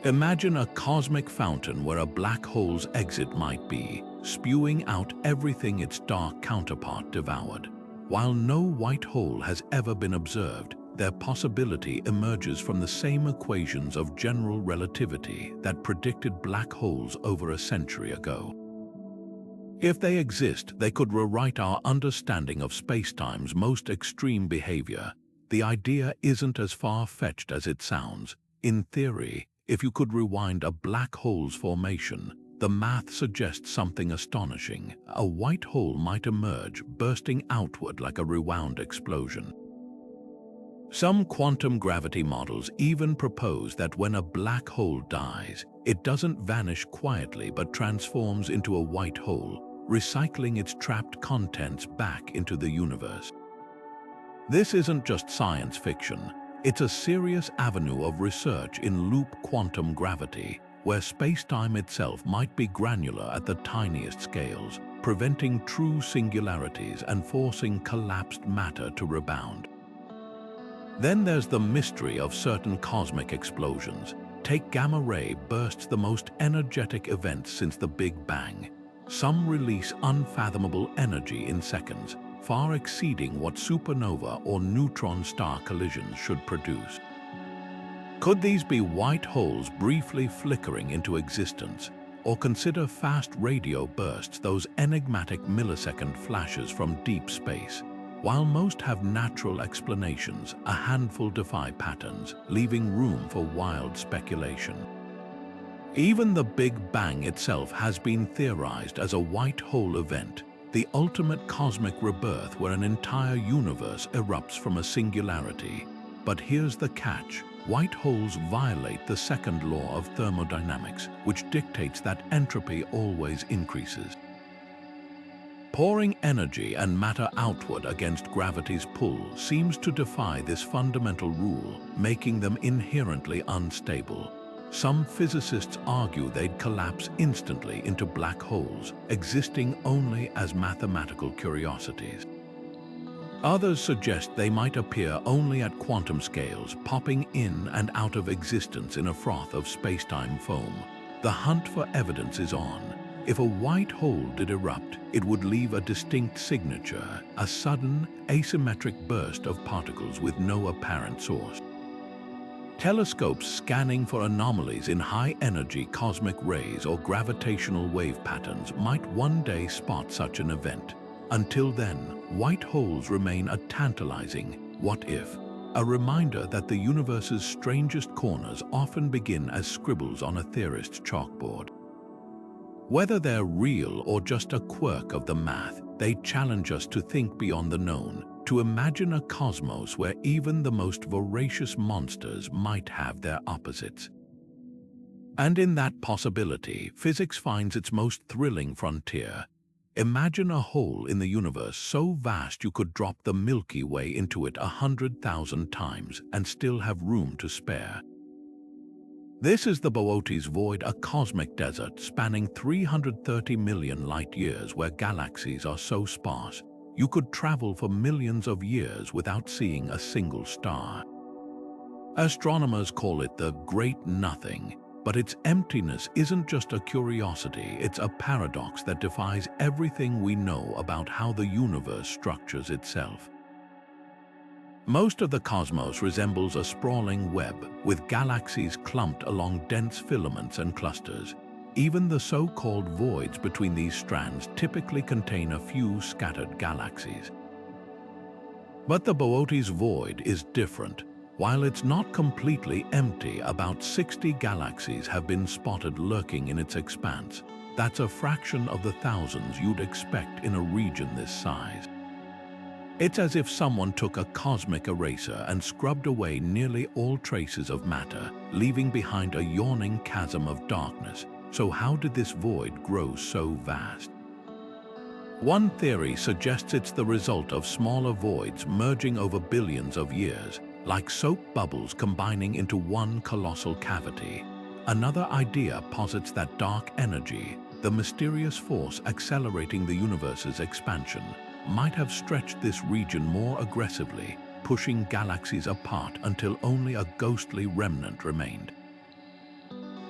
Imagine a cosmic fountain where a black hole's exit might be, spewing out everything its dark counterpart devoured. While no white hole has ever been observed, their possibility emerges from the same equations of general relativity that predicted black holes over a century ago. If they exist, they could rewrite our understanding of spacetime's most extreme behavior. The idea isn't as far-fetched as it sounds. In theory, if you could rewind a black hole's formation, the math suggests something astonishing. A white hole might emerge, bursting outward like a rewound explosion. Some quantum gravity models even propose that when a black hole dies, it doesn't vanish quietly but transforms into a white hole, recycling its trapped contents back into the universe. This isn't just science fiction. It's a serious avenue of research in loop quantum gravity, where spacetime itself might be granular at the tiniest scales, preventing true singularities and forcing collapsed matter to rebound. Then there's the mystery of certain cosmic explosions. Take gamma-ray bursts, the most energetic events since the Big Bang. Some release unfathomable energy in seconds, far exceeding what supernova or neutron star collisions should produce. Could these be white holes briefly flickering into existence? Or consider fast radio bursts, those enigmatic millisecond flashes from deep space. While most have natural explanations, a handful defy patterns, leaving room for wild speculation. Even the Big Bang itself has been theorized as a white hole event, the ultimate cosmic rebirth where an entire universe erupts from a singularity. But here's the catch. White holes violate the second law of thermodynamics, which dictates that entropy always increases. Pouring energy and matter outward against gravity's pull seems to defy this fundamental rule, making them inherently unstable. Some physicists argue they'd collapse instantly into black holes, existing only as mathematical curiosities. Others suggest they might appear only at quantum scales, popping in and out of existence in a froth of spacetime foam. The hunt for evidence is on. If a white hole did erupt, it would leave a distinct signature, a sudden, asymmetric burst of particles with no apparent source. Telescopes scanning for anomalies in high-energy cosmic rays or gravitational wave patterns might one day spot such an event. Until then, white holes remain a tantalizing what if, a reminder that the universe's strangest corners often begin as scribbles on a theorist's chalkboard. Whether they're real or just a quirk of the math, they challenge us to think beyond the known, to imagine a cosmos where even the most voracious monsters might have their opposites. And in that possibility, physics finds its most thrilling frontier. Imagine a hole in the universe so vast you could drop the Milky Way into it 100,000 times and still have room to spare. This is the Boötes Void, a cosmic desert spanning 330 million light-years where galaxies are so sparse you could travel for millions of years without seeing a single star. Astronomers call it the Great Nothing, but its emptiness isn't just a curiosity, it's a paradox that defies everything we know about how the universe structures itself. Most of the cosmos resembles a sprawling web, with galaxies clumped along dense filaments and clusters. Even the so-called voids between these strands typically contain a few scattered galaxies. But the Boötes Void is different. While it's not completely empty, about 60 galaxies have been spotted lurking in its expanse. That's a fraction of the thousands you'd expect in a region this size. It's as if someone took a cosmic eraser and scrubbed away nearly all traces of matter, leaving behind a yawning chasm of darkness. So how did this void grow so vast? One theory suggests it's the result of smaller voids merging over billions of years, like soap bubbles combining into one colossal cavity. Another idea posits that dark energy, the mysterious force accelerating the universe's expansion, might have stretched this region more aggressively, pushing galaxies apart until only a ghostly remnant remained.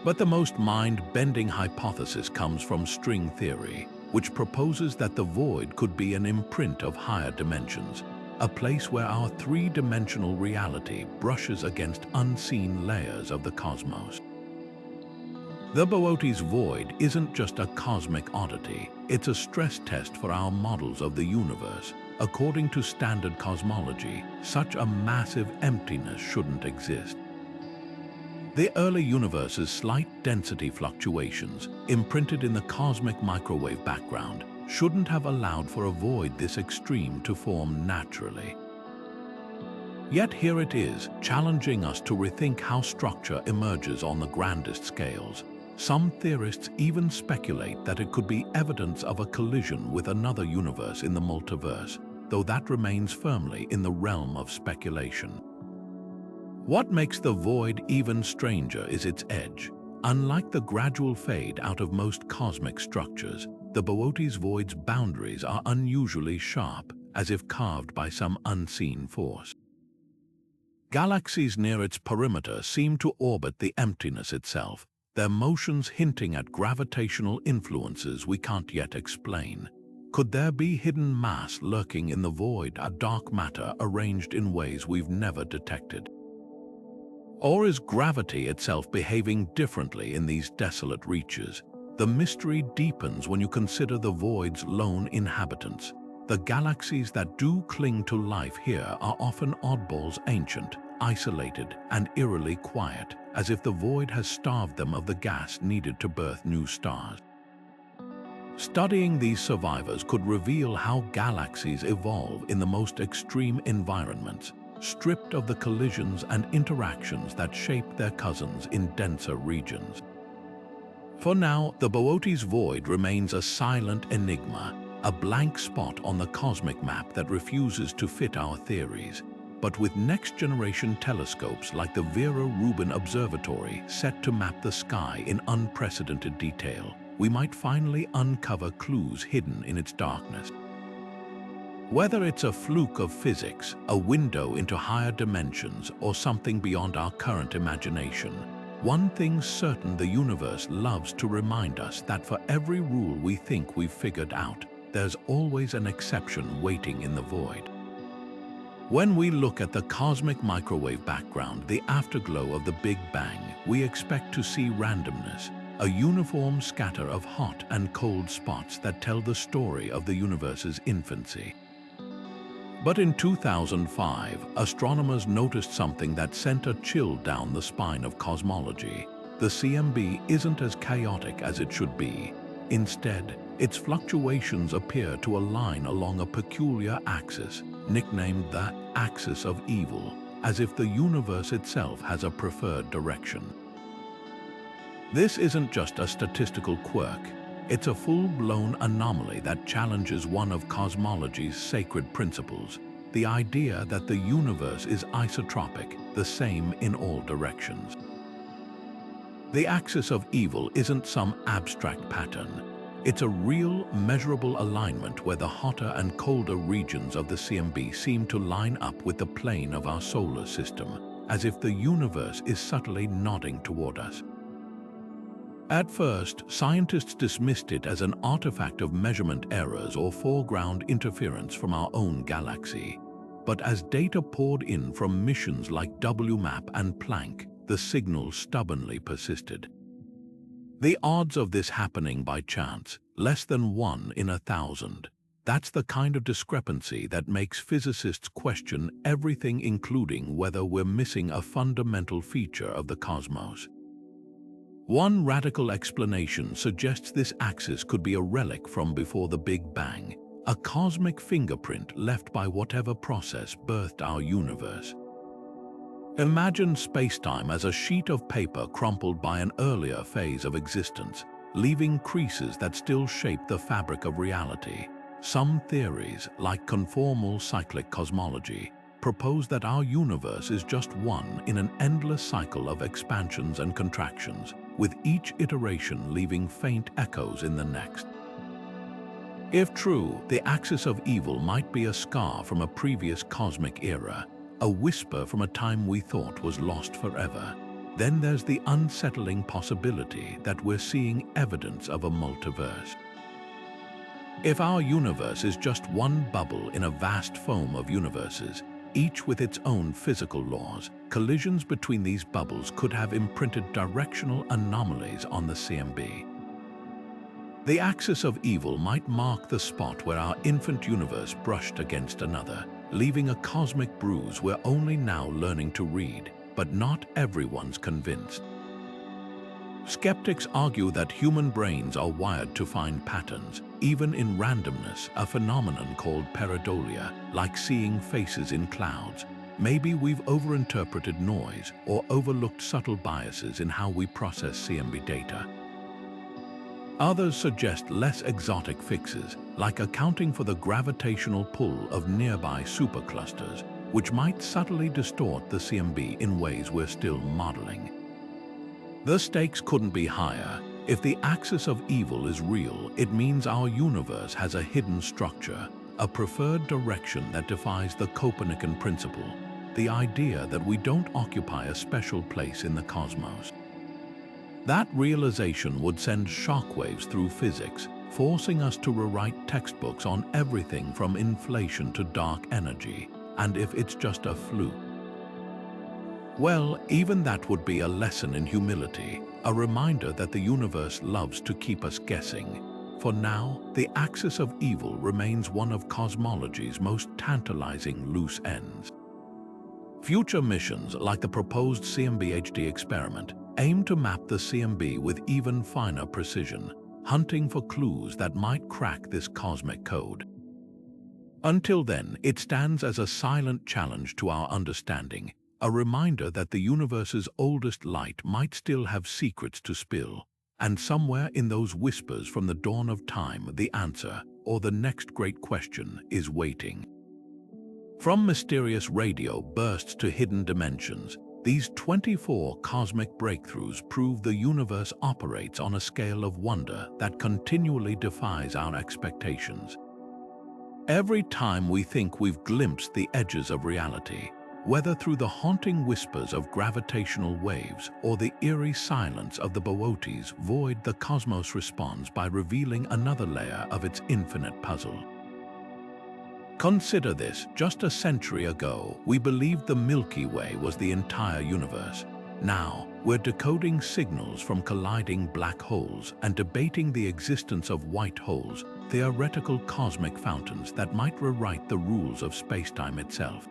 But the most mind-bending hypothesis comes from string theory, which proposes that the void could be an imprint of higher dimensions, a place where our three-dimensional reality brushes against unseen layers of the cosmos. The Boötes Void isn't just a cosmic oddity, it's a stress test for our models of the universe. According to standard cosmology, such a massive emptiness shouldn't exist. The early universe's slight density fluctuations, imprinted in the cosmic microwave background, shouldn't have allowed for a void this extreme to form naturally. Yet here it is, challenging us to rethink how structure emerges on the grandest scales. Some theorists even speculate that it could be evidence of a collision with another universe in the multiverse, though that remains firmly in the realm of speculation. What makes the void even stranger is its edge. Unlike the gradual fade out of most cosmic structures, the Boötes Void's boundaries are unusually sharp, as if carved by some unseen force. Galaxies near its perimeter seem to orbit the emptiness itself, their motions hinting at gravitational influences we can't yet explain. Could there be hidden mass lurking in the void, a dark matter arranged in ways we've never detected? Or is gravity itself behaving differently in these desolate reaches? The mystery deepens when you consider the void's lone inhabitants. The galaxies that do cling to life here are often oddballs, ancient, isolated, and eerily quiet, as if the void has starved them of the gas needed to birth new stars. Studying these survivors could reveal how galaxies evolve in the most extreme environments, stripped of the collisions and interactions that shape their cousins in denser regions. For now, the Boötes Void remains a silent enigma, a blank spot on the cosmic map that refuses to fit our theories. But with next-generation telescopes like the Vera Rubin Observatory set to map the sky in unprecedented detail, we might finally uncover clues hidden in its darkness. Whether it's a fluke of physics, a window into higher dimensions, or something beyond our current imagination, one thing's certain: the universe loves to remind us that for every rule we think we've figured out, there's always an exception waiting in the void. When we look at the cosmic microwave background, the afterglow of the Big Bang, we expect to see randomness, a uniform scatter of hot and cold spots that tell the story of the universe's infancy. But in 2005, astronomers noticed something that sent a chill down the spine of cosmology. The CMB isn't as chaotic as it should be. Instead, its fluctuations appear to align along a peculiar axis, nicknamed the axis of evil, as if the universe itself has a preferred direction. This isn't just a statistical quirk, it's a full-blown anomaly that challenges one of cosmology's sacred principles, the idea that the universe is isotropic, the same in all directions. The axis of evil isn't some abstract pattern. It's a real, measurable alignment where the hotter and colder regions of the CMB seem to line up with the plane of our solar system, as if the universe is subtly nodding toward us. At first, scientists dismissed it as an artifact of measurement errors or foreground interference from our own galaxy. But as data poured in from missions like WMAP and Planck, the signal stubbornly persisted. The odds of this happening by chance, less than 1 in 1,000. That's the kind of discrepancy that makes physicists question everything, including whether we're missing a fundamental feature of the cosmos. One radical explanation suggests this axis could be a relic from before the Big Bang, a cosmic fingerprint left by whatever process birthed our universe. Imagine spacetime as a sheet of paper crumpled by an earlier phase of existence, leaving creases that still shape the fabric of reality. Some theories, like conformal cyclic cosmology, propose that our universe is just one in an endless cycle of expansions and contractions, with each iteration leaving faint echoes in the next. If true, the axis of evil might be a scar from a previous cosmic era, a whisper from a time we thought was lost forever. Then there's the unsettling possibility that we're seeing evidence of a multiverse. If our universe is just one bubble in a vast foam of universes, each with its own physical laws, collisions between these bubbles could have imprinted directional anomalies on the CMB. The axis of evil might mark the spot where our infant universe brushed against another, leaving a cosmic bruise we're only now learning to read, but not everyone's convinced. Skeptics argue that human brains are wired to find patterns, even in randomness, a phenomenon called pareidolia, like seeing faces in clouds. Maybe we've overinterpreted noise or overlooked subtle biases in how we process CMB data. Others suggest less exotic fixes, like accounting for the gravitational pull of nearby superclusters, which might subtly distort the CMB in ways we're still modeling. The stakes couldn't be higher. If the axis of evil is real, it means our universe has a hidden structure, a preferred direction that defies the Copernican principle, the idea that we don't occupy a special place in the cosmos. That realization would send shockwaves through physics, forcing us to rewrite textbooks on everything from inflation to dark energy, and if it's just a fluke. Well, even that would be a lesson in humility, a reminder that the universe loves to keep us guessing. For now, the axis of evil remains one of cosmology's most tantalizing loose ends. Future missions, like the proposed CMB-HD experiment, aim to map the CMB with even finer precision, hunting for clues that might crack this cosmic code. Until then, it stands as a silent challenge to our understanding, a reminder that the universe's oldest light might still have secrets to spill, and somewhere in those whispers from the dawn of time, the answer, or the next great question, is waiting. From mysterious radio bursts to hidden dimensions, these 24 cosmic breakthroughs prove the universe operates on a scale of wonder that continually defies our expectations. Every time we think we've glimpsed the edges of reality, whether through the haunting whispers of gravitational waves or the eerie silence of the Boötes Void, the cosmos responds by revealing another layer of its infinite puzzle. Consider this: just a century ago, we believed the Milky Way was the entire universe. Now, we're decoding signals from colliding black holes and debating the existence of white holes, theoretical cosmic fountains that might rewrite the rules of spacetime itself.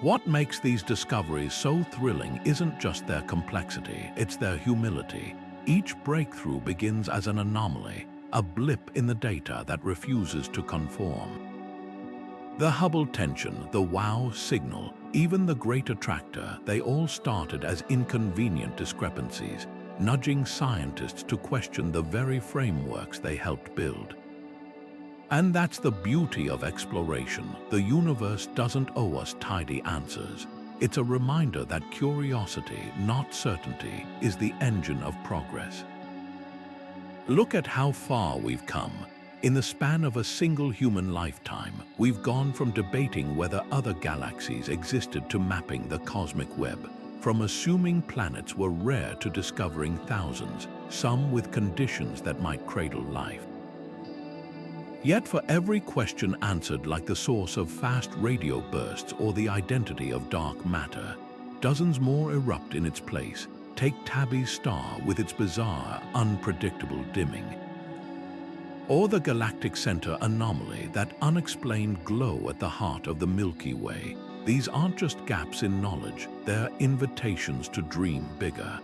What makes these discoveries so thrilling isn't just their complexity, it's their humility. Each breakthrough begins as an anomaly, a blip in the data that refuses to conform. The Hubble tension, the WOW signal, even the Great Attractor, they all started as inconvenient discrepancies, nudging scientists to question the very frameworks they helped build. And that's the beauty of exploration. The universe doesn't owe us tidy answers. It's a reminder that curiosity, not certainty, is the engine of progress. Look at how far we've come. In the span of a single human lifetime, we've gone from debating whether other galaxies existed to mapping the cosmic web, from assuming planets were rare to discovering thousands, some with conditions that might cradle life. Yet for every question answered like the source of fast radio bursts or the identity of dark matter, dozens more erupt in its place. Take Tabby's star with its bizarre, unpredictable dimming. Or the galactic center anomaly, that unexplained glow at the heart of the Milky Way. These aren't just gaps in knowledge, they're invitations to dream bigger.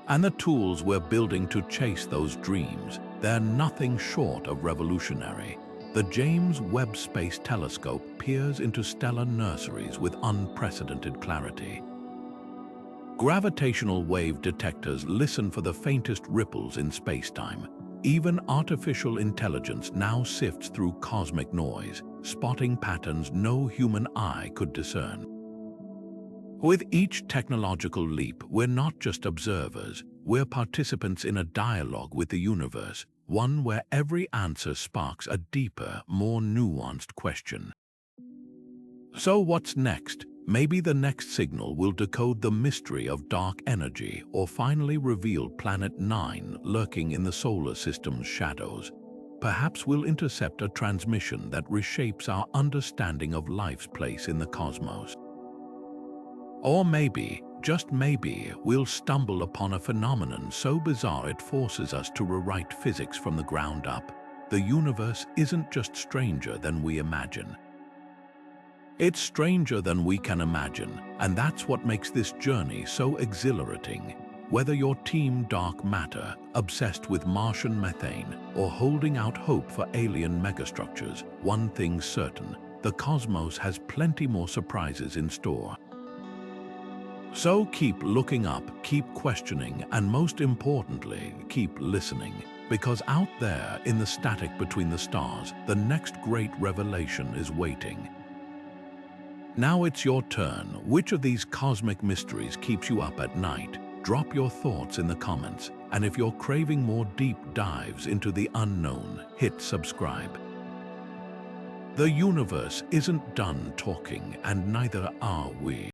And the tools we're building to chase those dreams, they're nothing short of revolutionary. The James Webb Space Telescope peers into stellar nurseries with unprecedented clarity. Gravitational wave detectors listen for the faintest ripples in spacetime. Even artificial intelligence now sifts through cosmic noise, spotting patterns no human eye could discern. With each technological leap, we're not just observers, we're participants in a dialogue with the universe, one where every answer sparks a deeper, more nuanced question. So what's next? Maybe the next signal will decode the mystery of dark energy or finally reveal Planet 9 lurking in the solar system's shadows. Perhaps we'll intercept a transmission that reshapes our understanding of life's place in the cosmos. Or maybe, just maybe, we'll stumble upon a phenomenon so bizarre it forces us to rewrite physics from the ground up. The universe isn't just stranger than we imagine. It's stranger than we can imagine, and that's what makes this journey so exhilarating. Whether you're Team Dark Matter, obsessed with Martian methane, or holding out hope for alien megastructures, one thing's certain: the cosmos has plenty more surprises in store. So keep looking up, keep questioning, and most importantly, keep listening. Because out there, in the static between the stars, the next great revelation is waiting. Now it's your turn. Which of these cosmic mysteries keeps you up at night? Drop your thoughts in the comments, and if you're craving more deep dives into the unknown, hit subscribe. The universe isn't done talking, and neither are we.